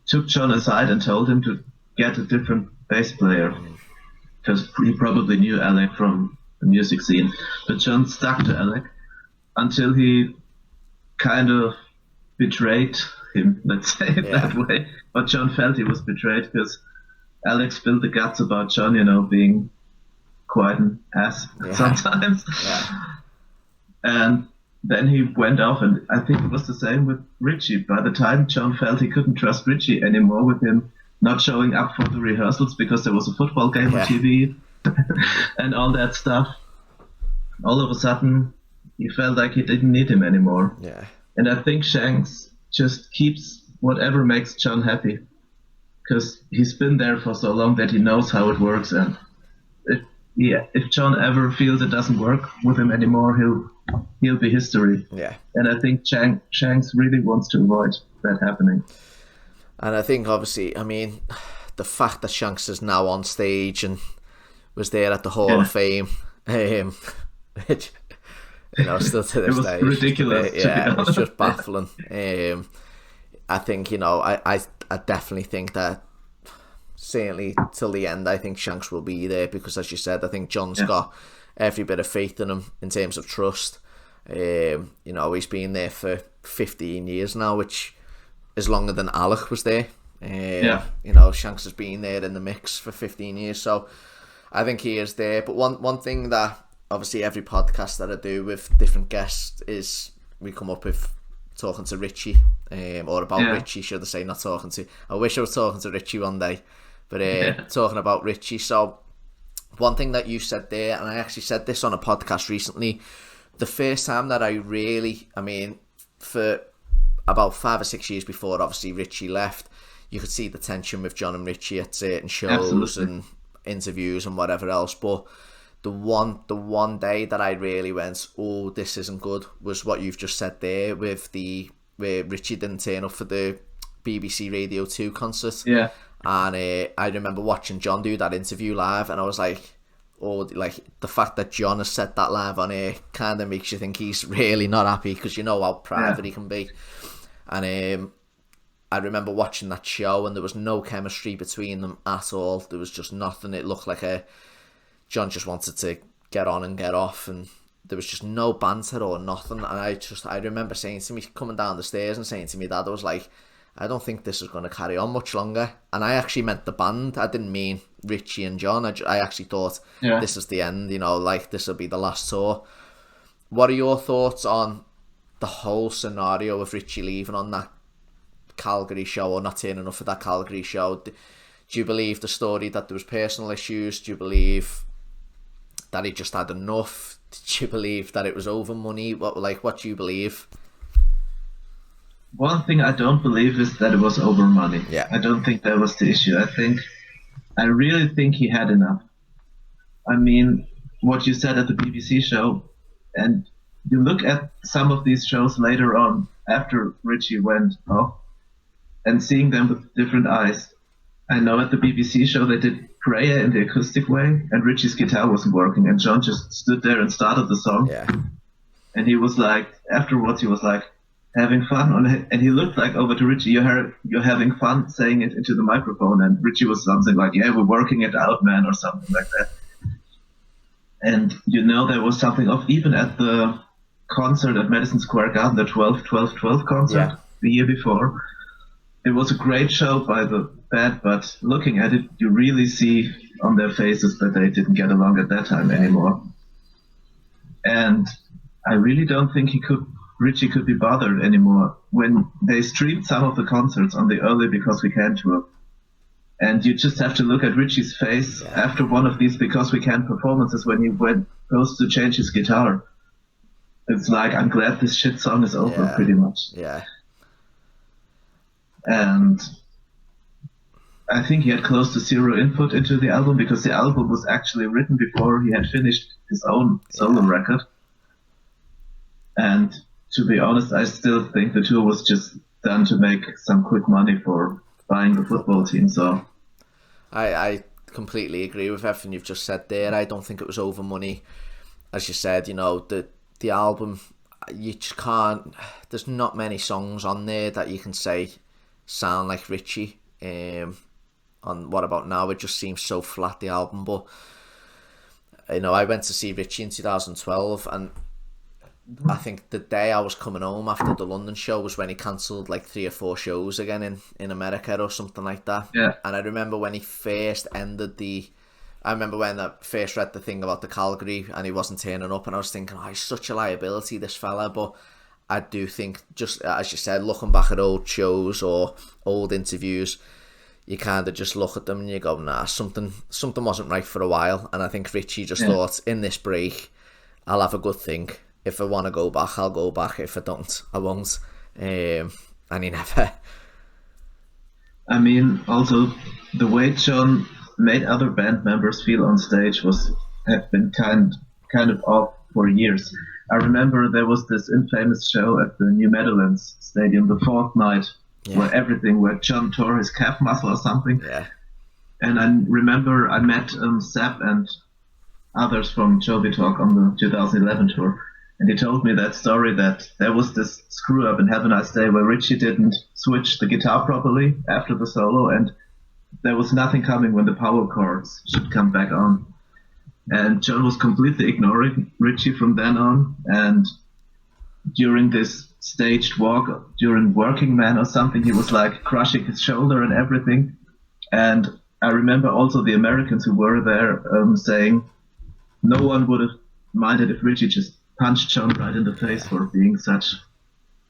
took John aside and told him to get a different bass player because he probably knew Alec from the music scene. But John stuck to Alec until he kind of betrayed him, let's say it that way. But John felt he was betrayed because Alex spilled the guts about John, you know, being quite an ass sometimes. Yeah. And then he went off, and I think it was the same with Richie. By the time John felt he couldn't trust Richie anymore with him not showing up for the rehearsals because there was a football game on TV and all that stuff, all of a sudden he felt like he didn't need him anymore. Yeah. And I think Shanks just keeps whatever makes John happy because he's been there for so long that he knows how it works. And if John ever feels it doesn't work with him anymore, he'll be history. Yeah. And I think Shanks really wants to avoid that happening. And I think, obviously, I mean, the fact that Shanks is now on stage and was there at the Hall of Fame, which, you know, still to this day, ridiculous. It's just baffling. I think, you know, I definitely think that certainly till the end, I think Shanks will be there because, as you said, I think John's got every bit of faith in him in terms of trust. You know, he's been there for 15 years now, which is longer than Alec was there. You know, Shanks has been there in the mix for 15 years, so I think he is there. But one thing that obviously every podcast that I do with different guests is we come up with talking to Richie, or about Richie, should I say, not talking to. I wish I was talking to Richie one day, but talking about Richie. So one thing that you said there, and I actually said this on a podcast recently, the first time that I really, I mean, for about 5 or 6 years before, obviously, Richie left, you could see the tension with John and Richie at certain shows and interviews and whatever else. But the one day that I really went, oh, this isn't good, was what you've just said there with where Richie didn't turn up for the BBC Radio 2 concert. Yeah. And I remember watching John do that interview live, and I was like, oh, like the fact that John has said that live on air kind of makes you think he's really not happy, because you know how private he can be. And I remember watching that show, and there was no chemistry between them at all. There was just nothing. It looked like John just wanted to get on and get off, and there was just no banter or nothing. And I remember saying to me, coming down the stairs and saying to me, Dad, I was like, I don't think this is going to carry on much longer. And I actually meant the band. I didn't mean Richie and John. I actually thought this is the end, you know, like this will be the last tour. What are your thoughts on the whole scenario of Richie leaving on that Calgary show, or not turning up for that Calgary show? Do you believe the story that there was personal issues? Do you believe that he just had enough? Did you believe that it was over money? What do you believe? One thing I don't believe is that it was over money. Yeah. I don't think that was the issue. I really think he had enough. I mean, what you said at the BBC show, and you look at some of these shows later on after Richie went off and seeing them with different eyes. I know at the BBC show they did Prayer in the acoustic way, and Richie's guitar wasn't working, and John just stood there and started the song. Yeah. And he was like, afterwards he was like, having fun on it, and he looked like over to Richie, you're having fun saying it into the microphone, and Richie was something like, yeah, we're working it out, man, or something like that. And there was something off even at the concert at Madison Square Garden, the 12-12-12 concert the year before. It was a great show by the band, but looking at it, you really see on their faces that they didn't get along at that time anymore. And I really don't think Richie could be bothered anymore when they streamed some of the concerts on the Early Because We Can tour. And you just have to look at Richie's face after one of these Because We Can performances when he goes to change his guitar. It's like, I'm glad this shit song is over, pretty much. Yeah. And I think he had close to zero input into the album because the album was actually written before he had finished his own solo record. And to be honest, I still think the tour was just done to make some quick money for buying the football team. So I completely agree with everything you've just said there. I don't think it was over money. As you said, the album, you just can't, there's not many songs on there that you can say sound like Richie. On What About Now, it just seems so flat, the album. But I went to see Richie in 2012, and I think the day I was coming home after the London show was when he cancelled like 3 or 4 shows again in America or something like that. Yeah. And I remember when he first ended I remember when I first read the thing about the Calgary and he wasn't turning up, and I was thinking, he's such a liability, this fella. But I do think, just as you said, looking back at old shows or old interviews, you kind of just look at them and you go, nah, something wasn't right for a while. And I think Richie just thought, in this break, I'll have a good think. If I want to go back, I'll go back. If I don't, I won't. And he never. I mean, also, the way John made other band members feel on stage had been kind of off for years. I remember there was this infamous show at the New Meadowlands Stadium, the fourth night, where John tore his calf muscle or something. Yeah. And I remember I met Sepp and others from JoviTalk on the 2011 tour. And he told me that story that there was this screw up in Have a Nice Day where Richie didn't switch the guitar properly after the solo, and there was nothing coming when the power chords should come back on. And John was completely ignoring Richie from then on. And during this staged walk, during Working Man or something, he was like crushing his shoulder and everything. And I remember also the Americans who were there saying no one would have minded if Richie just punched John right in the face for being such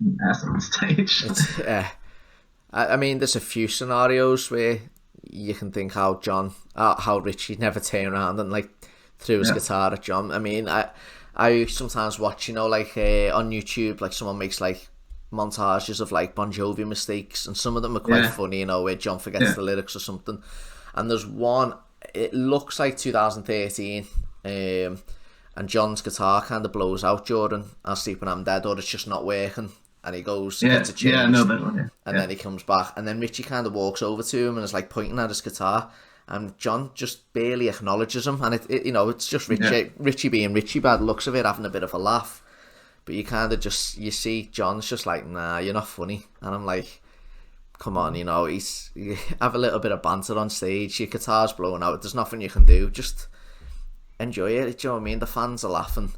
an ass on stage. I mean, there's a few scenarios where you can think how Richie never turned around and like threw his guitar at John. I mean, I sometimes watch, like on YouTube, like someone makes like montages of like Bon Jovi mistakes, and some of them are quite funny, where John forgets the lyrics or something. And there's one, it looks like 2013, and John's guitar kind of blows out during I'll Sleep When I'm Dead, or it's just not working, and he goes gets it changed, I know that one, and then he comes back, and then Richie kind of walks over to him and is like pointing at his guitar, and John just barely acknowledges him, and it's just Richie being Richie, by the looks of it, having a bit of a laugh, but you kind of just, you see John's just like, nah, you're not funny, and I'm like, come on, you have a little bit of banter on stage, your guitar's blowing out, there's nothing you can do, just enjoy it, do you know what I mean? The fans are laughing.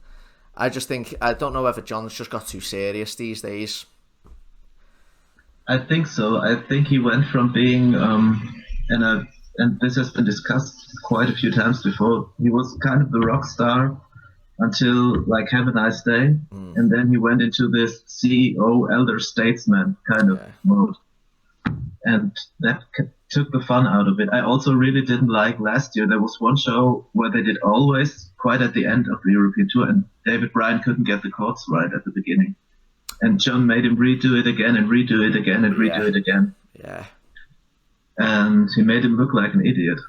I don't know whether John's just got too serious these days. I think so. I think he went from being, and this has been discussed quite a few times before, he was kind of the rock star until like Have a Nice Day, and then he went into this CEO, elder statesman kind of mode. And that took the fun out of it. I also really didn't like last year. There was one show where they did Always quite at the end of the European tour, and David Bryan couldn't get the chords right at the beginning. And John made him redo it again and redo it again and redo it again. Yeah. And he made him look like an idiot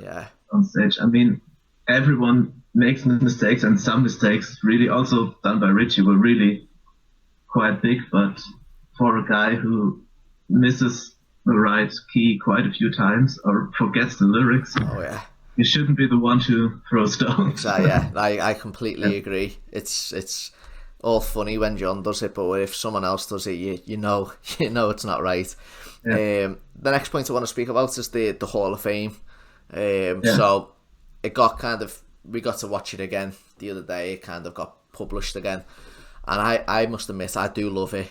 on stage. I mean, everyone makes mistakes, and some mistakes really also done by Richie were really quite big, but for a guy who misses the right key quite a few times or forgets the lyrics, you shouldn't be the one to throw stones. Exactly, I completely agree. It's all funny when John does it, but if someone else does it, you know it's not right. The next point I want to speak about is the Hall of Fame. So it got we got to watch it again the other day. It kind of got published again, and I must admit I do love it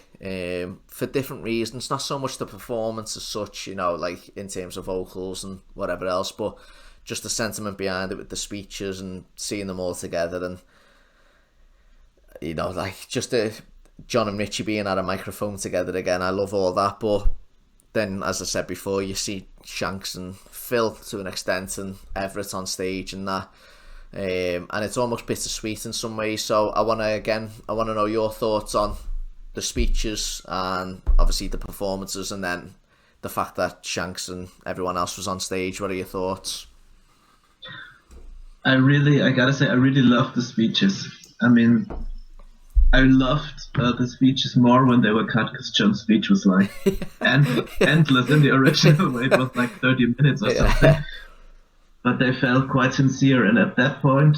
for different reasons. Not so much the performance as such, like in terms of vocals and whatever else, but just the sentiment behind it with the speeches and seeing them all together, and like just John and Richie being at a microphone together again. I love all that, but then, as I said before, you see Shanks and Phil to an extent, and Everett on stage and that, and it's almost bittersweet in some ways. So I want to know your thoughts on the speeches and obviously the performances, and then the fact that Shanks and everyone else was on stage. What are your thoughts? I gotta say, I really loved the speeches. I mean, I loved the speeches more when they were cut, because John's speech was like endless in the original way. It was like 30 minutes or something. But they felt quite sincere, and at that point,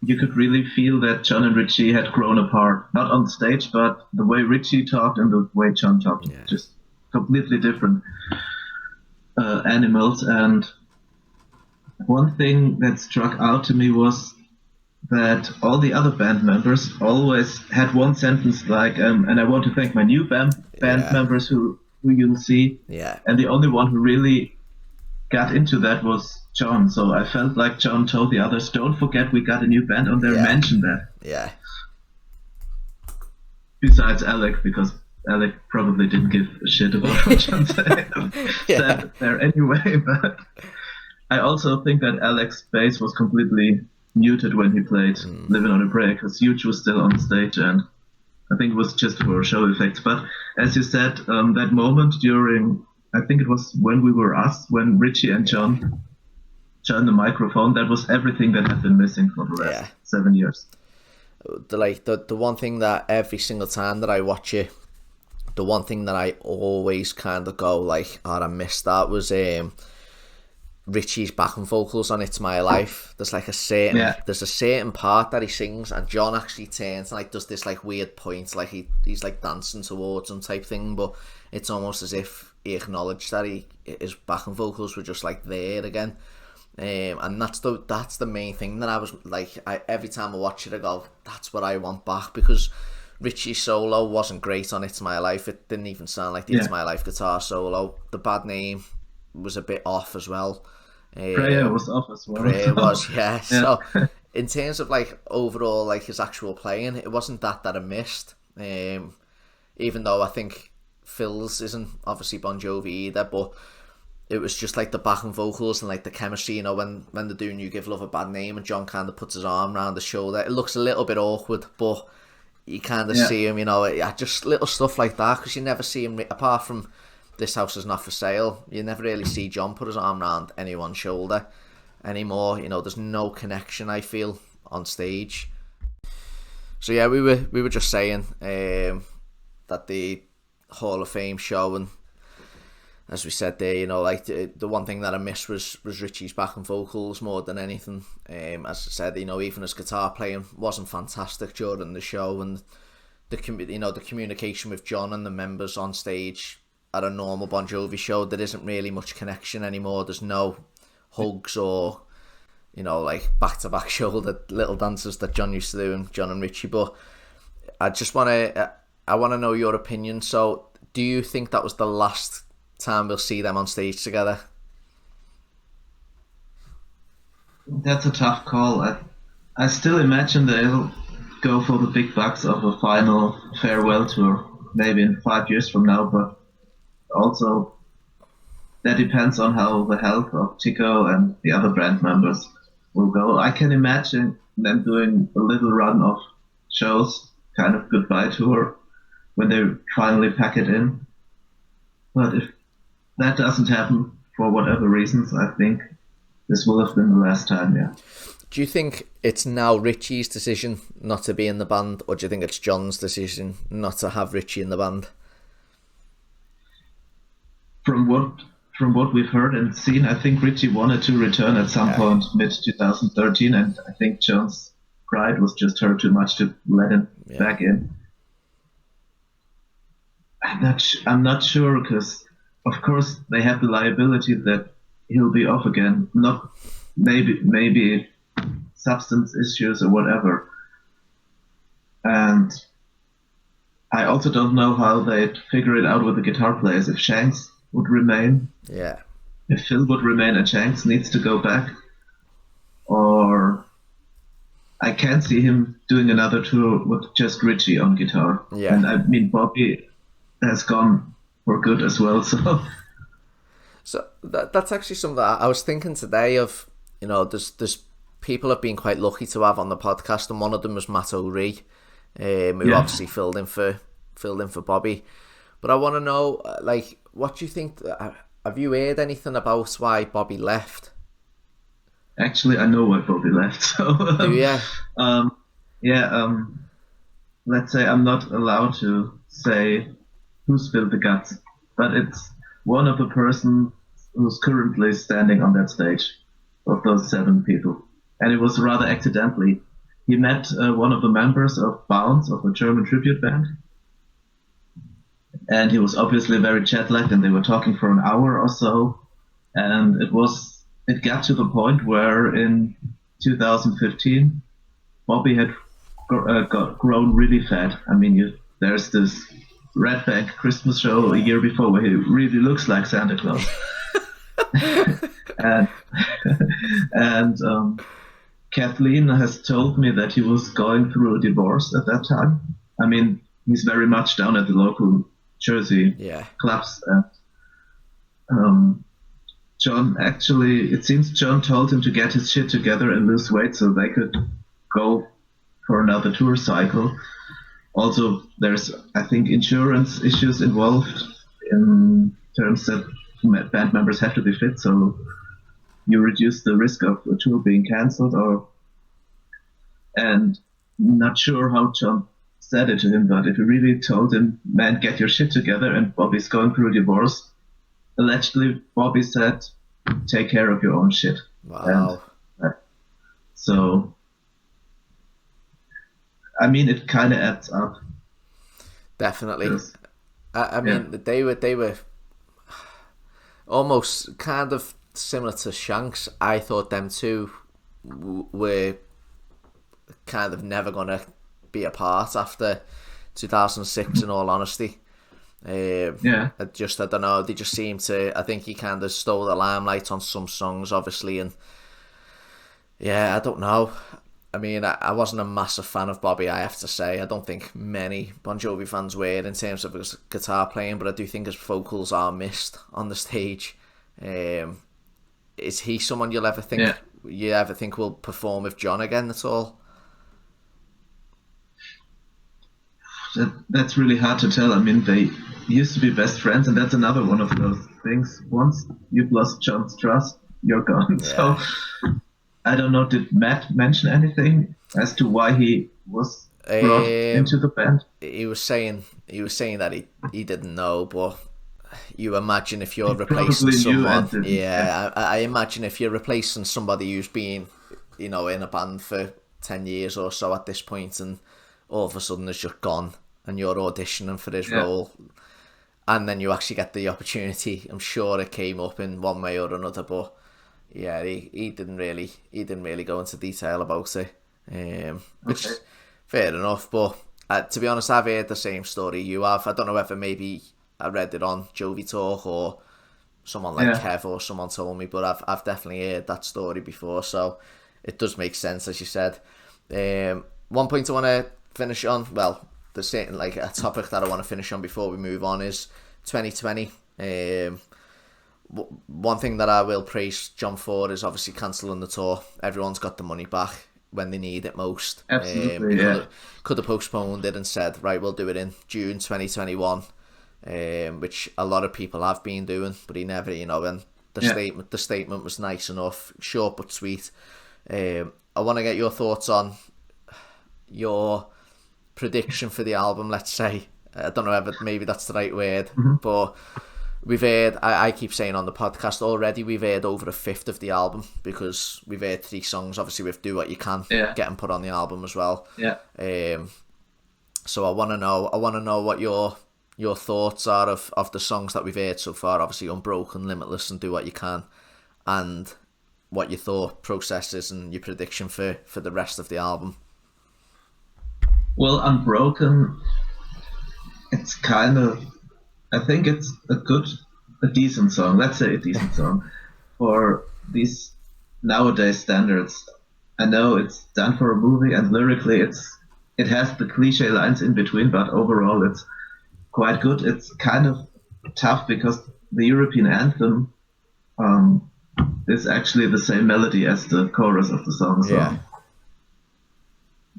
you could really feel that John and Richie had grown apart. Not on stage, but the way Richie talked and the way John talked. Just completely different animals. And one thing that struck out to me was that all the other band members always had one sentence like, and I want to thank my new band members who you'll see. And the only one who really got into that was John. So I felt like John told the others, don't forget we got a new band on there, mention that. Besides Alec, because Alec probably didn't give a shit about what John said there anyway. But I also think that Alec's bass was completely muted when he played Living on a Prayer, because Huge was still on stage, and I think it was just for show effects. But as you said, that moment during, I think it was when we were us, when Richie and John turned the microphone, that was everything that had been missing for the last 7 years. The one thing that every single time that I watch it, the one thing that I always kind of go like, oh, I missed that, was Richie's backing vocals on It's My Life. There's like a certain part that he sings, and John actually turns and like does this like weird point, like he's like dancing towards him type thing, but it's almost as if he acknowledged that his backing vocals were just like there again. And that's the main thing that I was like, every time I watch it I go, that's what I want back, because Richie's solo wasn't great on It's My Life. It didn't even sound like the It's My Life guitar solo. The Bad Name was a bit off as well. Prayer was off as well. Prayer was, yeah. So in terms of like overall like his actual playing, it wasn't that I missed. Even though I think Phil's isn't obviously Bon Jovi either, but it was just like the backing vocals and like the chemistry, when they're doing You Give Love a Bad Name and John kind of puts his arm around the shoulder. It looks a little bit awkward, but you kind of see him, just little stuff like that, because you never see him, apart from This House Is Not For Sale, you never really see John put his arm around anyone's shoulder anymore. There's no connection, I feel, on stage. So yeah, we were just saying that the Hall of Fame show, and as we said there, like the one thing that I missed was Richie's backing vocals more than anything. As I said, even his guitar playing wasn't fantastic during the show, and the communication with John and the members on stage at a normal Bon Jovi show, there isn't really much connection anymore. There's no hugs or like back-to-back shoulder little dances that John used to do, and John and Richie. But I want to know your opinion. So do you think that was the last time we'll see them on stage together? That's a tough call. I still imagine they'll go for the big bucks of a final farewell tour, maybe in 5 years from now, but also that depends on how the health of Tico and the other band members will go. I can imagine them doing a little run of shows, kind of goodbye tour, when they finally pack it in. But if that doesn't happen for whatever reasons, I think this will have been the last time, yeah. Do you think it's now Richie's decision not to be in the band, or do you think it's John's decision not to have Richie in the band? From what we've heard and seen, I think Richie wanted to return at some point mid-2013, and I think John's pride was just hurt too much to let him back in. I'm not sure, because of course they have the liability that he'll be off again. Not maybe substance issues or whatever. And I also don't know how they'd figure it out with the guitar players. If Shanks would remain, if Phil would remain and Shanks needs to go back, or I can't see him doing another tour with just Richie on guitar. And I mean, Bobby has gone for good as well, so that's actually something that I was thinking today of. You know, there's people have been quite lucky to have on the podcast, and one of them was Matt O'Ree, who obviously filled in for Bobby. But I want to know, like, what do you think? Have you heard anything about why Bobby left? Actually, I know why Bobby left. So let's say I'm not allowed to say who spilled the guts, but it's one of the person who's currently standing on that stage of those 7 people. And it was rather accidentally. He met one of the members of Bounce, of a German tribute band. And he was obviously very jet-lagged, and they were talking for an hour or so. And it got to the point where in 2015, Bobby had got grown really fat. I mean, there's this Red Bank Christmas show a year before where he really looks like Santa Claus. and Kathleen has told me that he was going through a divorce at that time. I mean, he's very much down at the local Jersey clubs. And John, actually, it seems John told him to get his shit together and lose weight so they could go for another tour cycle. Also, there's, I think, insurance issues involved in terms that band members have to be fit, so you reduce the risk of a tour being cancelled. And not sure how John said it to him, but if he really told him, man, get your shit together, and Bobby's going through a divorce, allegedly Bobby said, take care of your own shit. Wow. And, so, I mean, it kind of adds up. Definitely. I mean, they were almost kind of similar to Shanks. I thought them two were kind of never going to be apart after 2006, in all honesty. I don't know, they just seem to, I think he kind of stole the limelight on some songs, obviously, and I don't know. I mean, I wasn't a massive fan of Bobby, I have to say. I don't think many Bon Jovi fans were in terms of his guitar playing, but I do think his vocals are missed on the stage. Is he someone you ever think will perform with John again at all? That's really hard to tell. I mean, they used to be best friends, and that's another one of those things. Once you've lost John's trust, you're gone. So I don't know, did Matt mention anything as to why he was brought into the band? He was saying that he didn't know, but you imagine if you're replacing someone. I imagine if you're replacing somebody who's been, in a band for 10 years or so at this point, and all of a sudden is just gone, and you're auditioning for this role, and then you actually get the opportunity. I'm sure it came up in one way or another, but he didn't really go into detail about it, which is fair enough. But to be honest, I've heard the same story you have. I don't know whether maybe I read it on JoviTalk or someone like Kev or someone told me, but I've definitely heard that story before, so it does make sense, as you said. One point I want to finish on, well, there's certain, like, a topic that I want to finish on before we move on is 2020. one thing that I will praise John for is obviously cancelling the tour. Everyone's got the money back when they need it most. Absolutely, Could have postponed it and said, right, we'll do it in June 2021, which a lot of people have been doing, but he never, and the statement was nice enough, short but sweet. I want to get your thoughts on your prediction for the album, let's say. I don't know if maybe that's the right word, but we've heard, I keep saying on the podcast already, we've heard over a fifth of the album, because we've heard 3 songs, obviously with Do What You Can, get them put on the album as well. So I want to know what your thoughts are of the songs that we've heard so far, obviously Unbroken, Limitless and Do What You Can, and what your thought process is and your prediction for the rest of the album. Well, Unbroken, it's kind of, I think it's a decent song, let's say a decent song, for these nowadays standards. I know it's done for a movie, and lyrically it has the cliche lines in between, but overall it's quite good. It's kind of tough because the European anthem is actually the same melody as the chorus of the song, so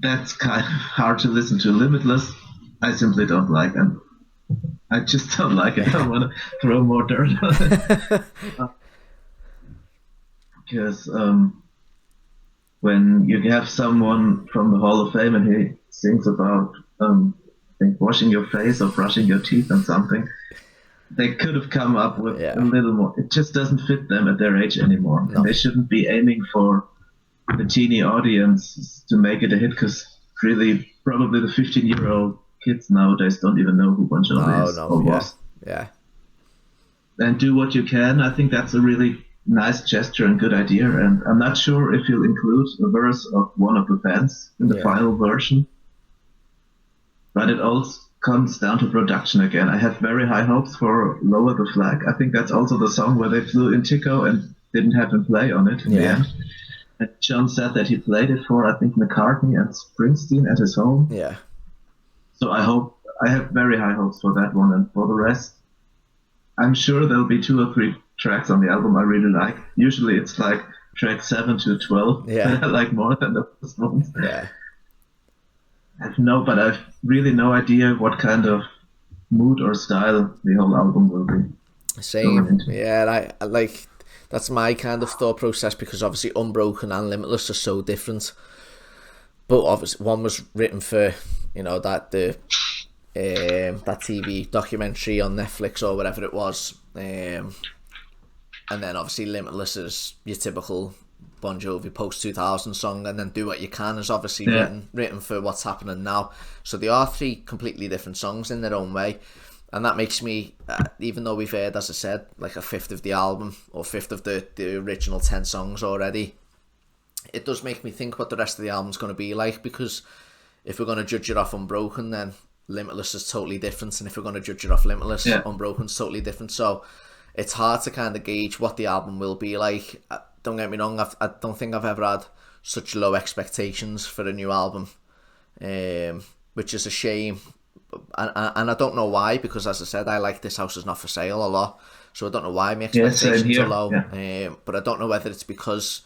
that's kind of hard to listen to. Limitless, I simply don't like, and I just don't like it. I want to throw more dirt on it. Because when you have someone from the Hall of Fame and he sings about I think washing your face or brushing your teeth and something, they could have come up with a little more. It just doesn't fit them at their age anymore. No. And they shouldn't be aiming for the teeny audience to make it a hit, because really probably the 15-year-old kids nowadays don't even know who Bon Jovi is or was. And Do What You Can, I think that's a really nice gesture and good idea, and I'm not sure if you'll include a verse of one of the bands in the final version, but it all comes down to production again. I have very high hopes for Lower the Flag. I think that's also the song where they flew in Tico and didn't have him play on it in the end. And John said that he played it for, I think, McCartney and Springsteen at his home. So I have very high hopes for that one, and for the rest, I'm sure there'll be 2 or 3 tracks on the album I really like. Usually it's like track 7 to 12 that I like more than the first ones. I've really no idea what kind of mood or style the whole album will be. Same, I like, that's my kind of thought process, because obviously Unbroken and Limitless are so different. But obviously one was written for, that TV documentary on Netflix or whatever it was, and then obviously Limitless is your typical Bon Jovi post 2000 song, and then Do What You Can is obviously written for what's happening now. So they are 3 completely different songs in their own way, and that makes me, even though we've heard, as I said, like a fifth of the album or fifth of the original 10 songs already, it does make me think what the rest of the album's going to be like, because if we're going to judge it off Unbroken, then Limitless is totally different, and if we're going to judge it off Limitless, Unbroken's totally different. So it's hard to kind of gauge what the album will be like. Don't get me wrong, I don't think I've ever had such low expectations for a new album, which is a shame, and I don't know why, because as I said, I like This House Is Not For Sale a lot, so I don't know why my expectations are low, but I don't know whether it's because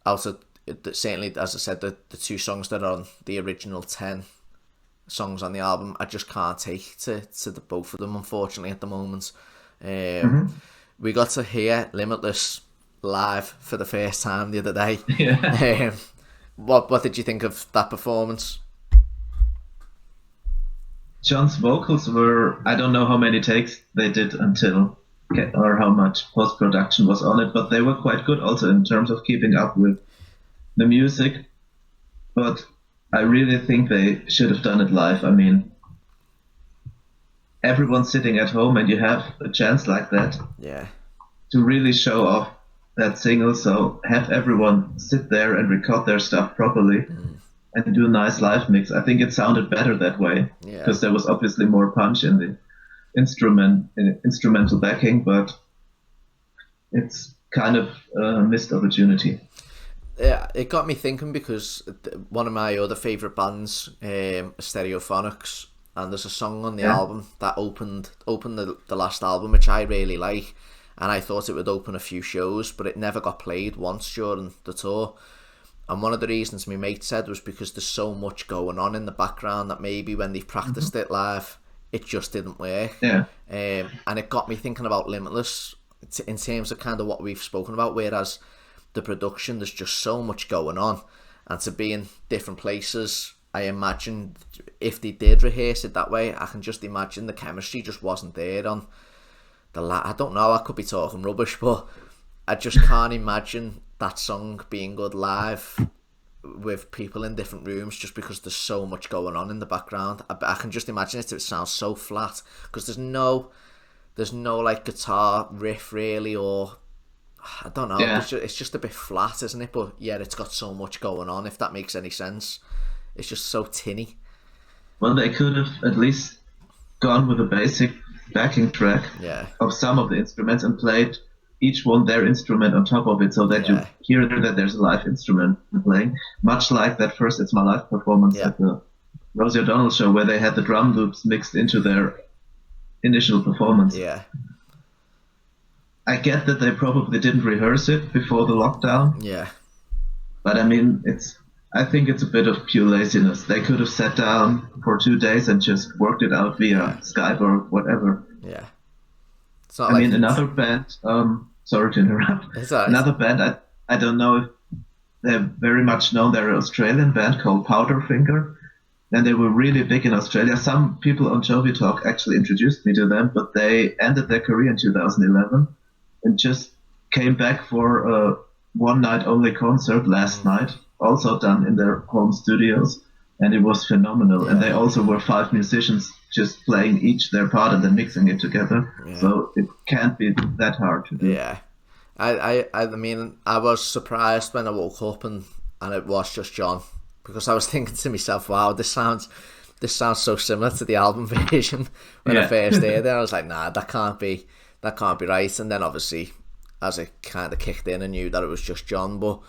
out of, certainly as I said, the 2 songs that are on the original 10 songs on the album, I just can't take to the both of them, unfortunately, at the moment. We got to hear Limitless live for the first time the other day. What did you think of that performance? John's vocals were, I don't know how many takes they did or how much post-production was on it, but they were quite good also in terms of keeping up with the music. But I really think they should have done it live. I mean, everyone's sitting at home, and you have a chance like that to really show off that single, so have everyone sit there and record their stuff properly and do a nice live mix. I think it sounded better that way, because there was obviously more punch in the instrumental backing, but it's kind of a missed opportunity. Yeah, it got me thinking, because one of my other favourite bands, Stereophonics, and there's a song on the album that opened the last album, which I really like, and I thought it would open a few shows, but it never got played once during the tour. And one of the reasons my mate said was because there's so much going on in the background that maybe when they've practiced it live, it just didn't work. Yeah. And it got me thinking about Limitless in terms of kind of what we've spoken about, whereas the production, there's just so much going on, and to be in different places, I imagine if they did rehearse it that way, I can just imagine the chemistry just wasn't there on I don't know, I could be talking rubbish, but I just can't imagine that song being good live with people in different rooms, just because there's so much going on in the background. I can just imagine it sounds so flat, because there's no like guitar riff really, or I don't know, it's just a bit flat, isn't it? But yeah, it's got so much going on, if that makes any sense. It's just so tinny. Well, they could have at least gone with a basic backing track of some of the instruments and played each one their instrument on top of it, so that you hear that there's a live instrument playing, much like that first It's My Life performance at the Rosie O'Donnell show, where they had the drum loops mixed into their initial performance. Yeah. I get that they probably didn't rehearse it before the lockdown. Yeah. But I mean, I think it's a bit of pure laziness. They could have sat down for 2 days and just worked it out via Skype or whatever. Yeah. It's not another band, sorry to interrupt. Another band, I don't know if they're very much known. They're an Australian band called Powderfinger. And they were really big in Australia. Some people on JoviTalk actually introduced me to them, but they ended their career in 2011 and just came back for a one-night-only concert last night, also done in their home studios, and it was phenomenal. And they also were 5 musicians just playing each their part and then mixing it together. So it can't be that hard to do. Yeah. I mean, I was surprised when I woke up and it was just John, because I was thinking to myself, wow, this sounds so similar to the album version when I first heard it. I was like, nah, that can't be right. And then obviously, as it kind of kicked in, I knew that it was just John. But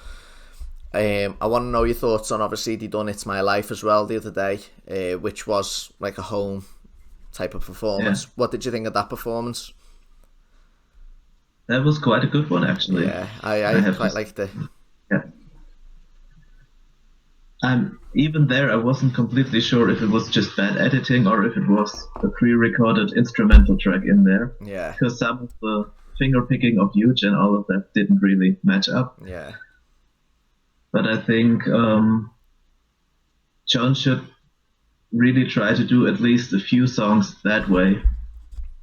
I want to know your thoughts on, obviously, they done It's My Life as well the other day, which was like a home type of performance. What did you think of that performance? That was quite a good one, actually. Yeah, I quite liked it. Yeah. Even there, I wasn't completely sure if it was just bad editing or if it was a pre-recorded instrumental track in there. Yeah. Because some of the finger picking of Huge and all of that didn't really match up. Yeah. But I think John should really try to do at least a few songs that way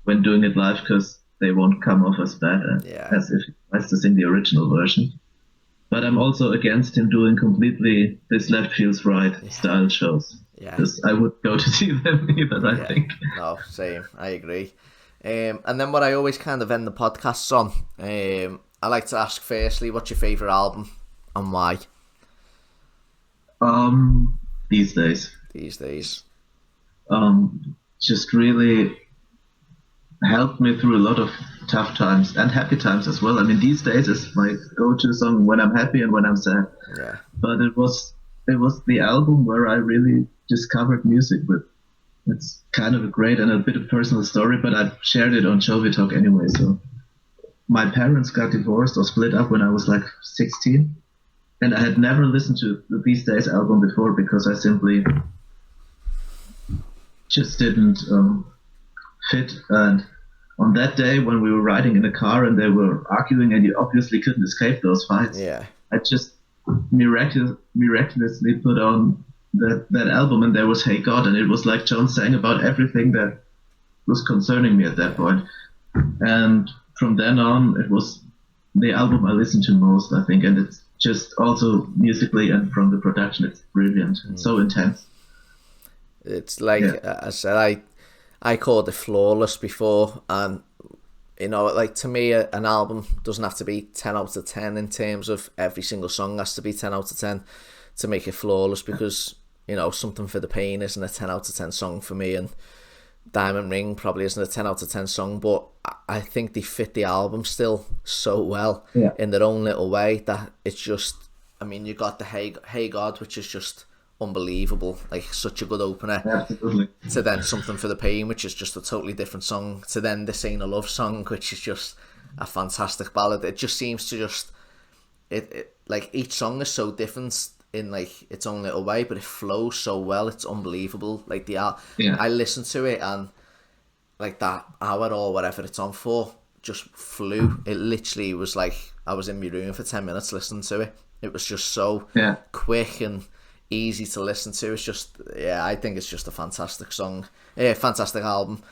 when doing it live, because they won't come off as bad as if he tries to sing the original version. But I'm also against him doing completely This Left Feels Right style shows. Yeah. Because I would go to see them either, I think. No, same. I agree. And then what I always kind of end the podcasts on, I like to ask firstly, what's your favourite album and why? These days. Just really helped me through a lot of tough times and happy times as well. I mean, These Days is my go-to song when I'm happy and when I'm sad. Yeah. But it was the album where I really discovered music with. It's kind of a great and a bit of personal story, but I've shared it on JoviTalk anyway. So my parents got divorced or split up when I was like 16, and I had never listened to the These Days album before because I simply just didn't fit. And on that day when we were riding in a car and they were arguing and you obviously couldn't escape those fights, I just miraculously put on that album, and there was Hey God, and it was like John sang about everything that was concerning me at that point. And from then on, it was the album I listened to most, I think, and it's just also musically and from the production, it's brilliant. It's so intense. It's like I said, I called it flawless before, and you know, like to me, an album doesn't have to be 10 out of 10 in terms of every single song has to be 10 out of 10 to make it flawless, because you know, Something for the Pain isn't a 10 out of 10 song for me, and Diamond Ring probably isn't a 10 out of 10 song, but I think they fit the album still so well in their own little way that it's just, I mean, you got the Hey God, which is just unbelievable, like such a good opener. Absolutely. To then Something for the Pain, which is just a totally different song, to then This Ain't a Love Song, which is just a fantastic ballad. It just seems to just it like each song is so different in like its own little way, but it flows so well. It's unbelievable. Like I listen to it and like that hour or whatever it's on for just flew. It literally was like I was in my room for 10 minutes listening to it. It was just so quick and easy to listen to. It's just, I think it's just a fantastic song. Fantastic album.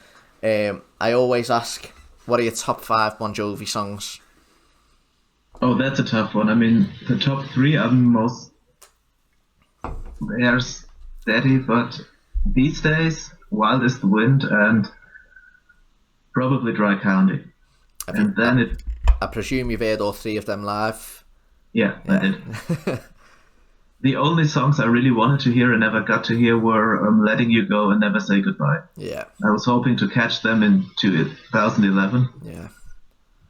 I always ask, what are your top 5 Bon Jovi songs? Oh, that's a tough one. I mean, the top 3 are most... They're steady, but these days, Wild is the Wind and probably Dry County. I presume you've heard all 3 of them live? Yeah, I did. The only songs I really wanted to hear and never got to hear were Letting You Go and Never Say Goodbye. Yeah. I was hoping to catch them in 2011. Yeah.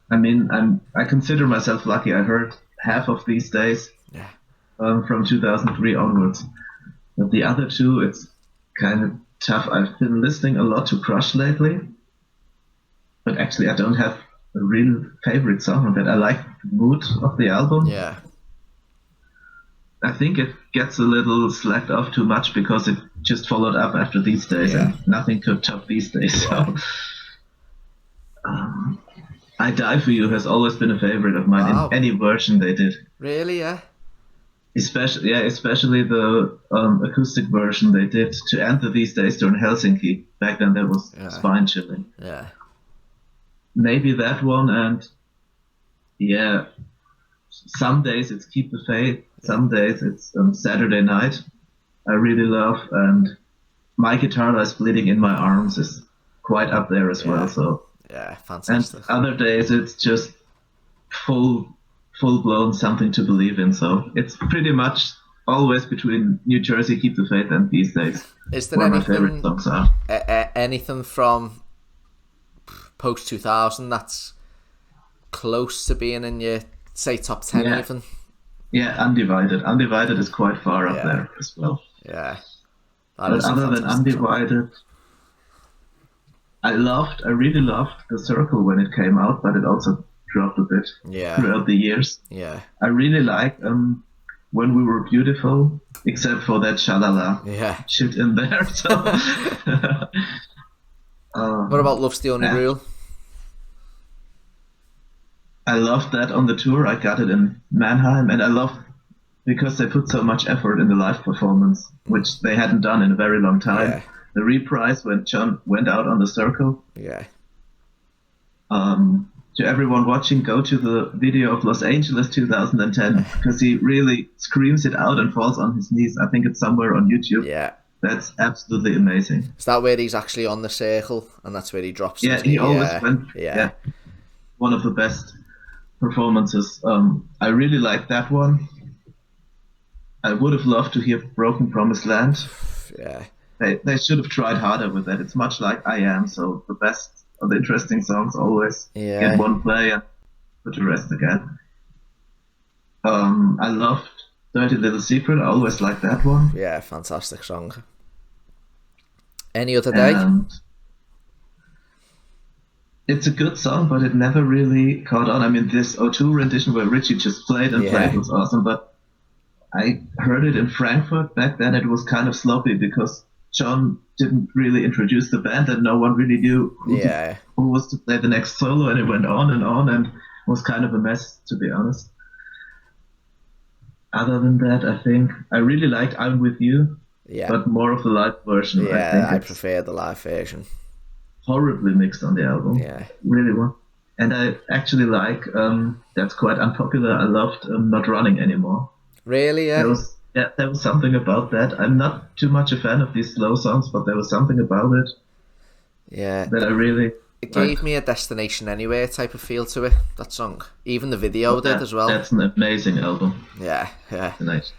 I mean, I consider myself lucky. I heard half of These Days from 2003 onwards. But the other 2, it's kind of tough. I've been listening a lot to Crush lately. But actually, I don't have a real favorite song on that. I like the mood of the album. Yeah. I think it gets a little slacked off too much because it just followed up after These Days, and nothing could top These Days. So, I Die For You has always been a favorite of mine in any version they did. Really? Yeah. Especially the acoustic version they did to end the These Days during Helsinki. Back then, that was spine chilling. Yeah. Maybe that one, and some days it's Keep the Faith, some days it's Saturday Night. I really love, and My Guitar Lies Bleeding in My Arms is quite up there as well. So fantastic. And other days it's just full blown Something to Believe in. So it's pretty much always between New Jersey, Keep the Faith, and These Days. Is there where my favorite songs are. Anything from post 2000 that's close to being in your say top 10 even? Yeah, Undivided is quite far up there as well. Yeah. But other than Undivided, I really loved The Circle when it came out, but it also dropped a bit throughout the years. Yeah. I really like When We Were Beautiful, except for that shalala shit in there. So. What about Love's the Only Rule? I loved that on the tour. I got it in Mannheim, and I loved because they put so much effort in the live performance, which they hadn't done in a very long time. Yeah. The reprise when John went out on the circle. Yeah. To everyone watching, go to the video of Los Angeles 2010 because he really screams it out and falls on his knees. I think it's somewhere on YouTube. Yeah. That's absolutely amazing. Is that where he's actually on the circle and that's where he drops? Yeah, he always went. Yeah. One of the best performances. I really like that one. I would have loved to hear Broken Promised Land. Yeah. They should have tried harder with that. It's much like I Am, so the best of the interesting songs always get one play and put the rest again. I loved Dirty Little Secret. I always liked that one. Yeah, fantastic song. Any Other Day? It's a good song, but it never really caught on. I mean, this O2 rendition where Richie just played was awesome, but I heard it in Frankfurt back then. It was kind of sloppy because John didn't really introduce the band and no one really knew who was to play the next solo, and it went on and was kind of a mess, to be honest. Other than that, I think I really liked I'm With You, but more of the live version. Yeah, I prefer the live version. Horribly mixed on the album. Yeah. Really well. And I actually like, that's quite unpopular, I loved Not Running Anymore. Really, yeah? There was something about that. I'm not too much a fan of these slow songs, but there was something about it that I really It gave me a Destination Anywhere type of feel to it, that song. Even the video did as well. That's an amazing album. Yeah. Nice.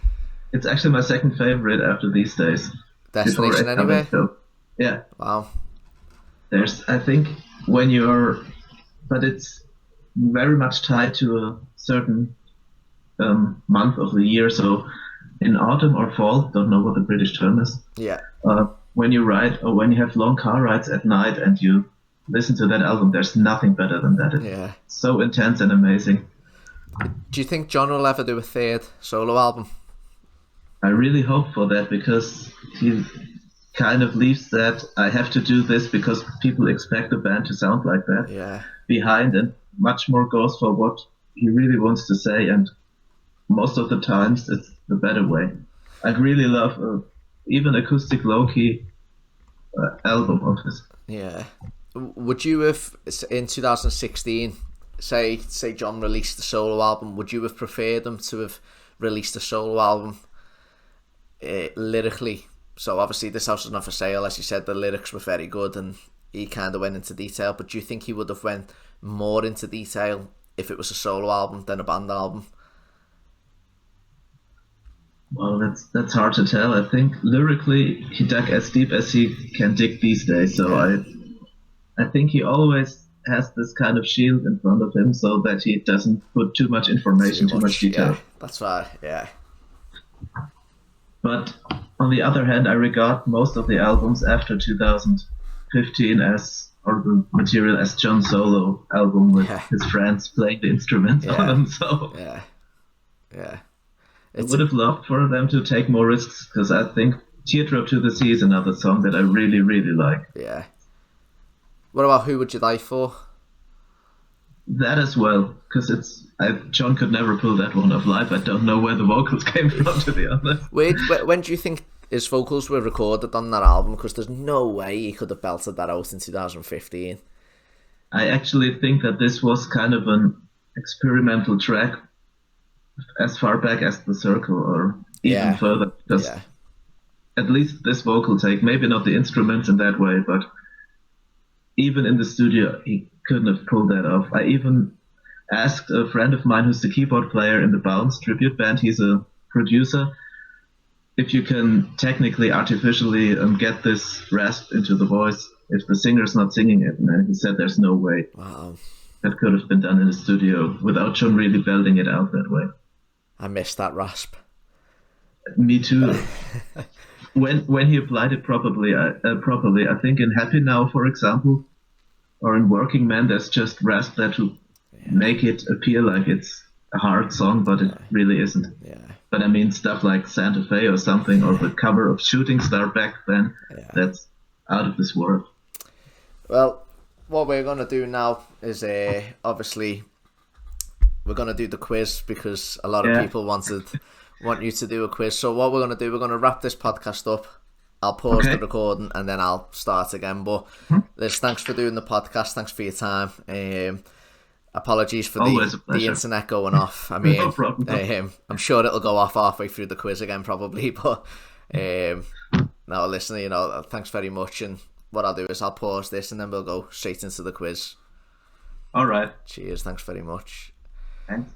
It's actually my second favorite after These Days. Destination Anywhere? Yeah. Wow. There's, I think, but it's very much tied to a certain month of the year. So in autumn or fall, don't know what the British term is. Yeah. When you ride or when you have long car rides at night and you listen to that album, there's nothing better than that. It's so intense and amazing. Do you think John will ever do a third solo album? I really hope for that, because he kind of leaves that I have to do this because people expect the band to sound like that behind, and much more goes for what he really wants to say, and most of the times it's the better way. I'd really love even acoustic low-key album of his. Yeah. Would you have, in 2016, say John released the solo album, would you have preferred them to have released a solo album lyrically? So obviously This House Is Not For Sale, as you said, the lyrics were very good and he kind of went into detail, but do you think he would have went more into detail if it was a solo album than a band album? Well, that's hard to tell. I think lyrically he dug as deep as he can dig these days, so I think he always has this kind of shield in front of him so that he doesn't put too much information, too much detail. Yeah, that's right, yeah. But on the other hand, I regard most of the albums after 2015 or the material as John's solo album with his friends playing the instruments on them. So I would have loved for them to take more risks, because I think Teardrop to the Sea is another song that I really, really like. Yeah. What about Who Would You Die For? That as well, because John could never pull that one off live. I don't know where the vocals came from, to be honest. When do you think his vocals were recorded on that album? Because there's no way he could have belted that out in 2015. I actually think that this was kind of an experimental track as far back as The Circle, or even further. Because at least this vocal take, maybe not the instruments in that way, but even in the studio, he couldn't have pulled that off. I even asked a friend of mine who's the keyboard player in the Bounce tribute band, he's a producer, if you can technically, artificially get this rasp into the voice if the singer's not singing it. And he said there's no way. Wow. That could have been done in the studio without John really belting it out that way. I missed that rasp. Me too. When he applied it properly, I think in Happy Now, for example, or in Working Man, there's just rasp there to make it appear like it's a hard song, but it really isn't. Yeah. But I mean, stuff like Santa Fe or something, or the cover of Shooting Star back then, that's out of this world. Well, what we're going to do now is obviously we're going to do the quiz, because a lot of people want you to do a quiz. So what we're going to do, we're going to wrap this podcast up. I'll pause the recording and then I'll start again. But Liz, thanks for doing the podcast. Thanks for your time. Apologies for the internet going off. I mean, no problem. I'm sure it'll go off halfway through the quiz again probably. But no, listen, thanks very much. And what I'll do is I'll pause this and then we'll go straight into the quiz. All right. Cheers. Thanks very much. Thanks.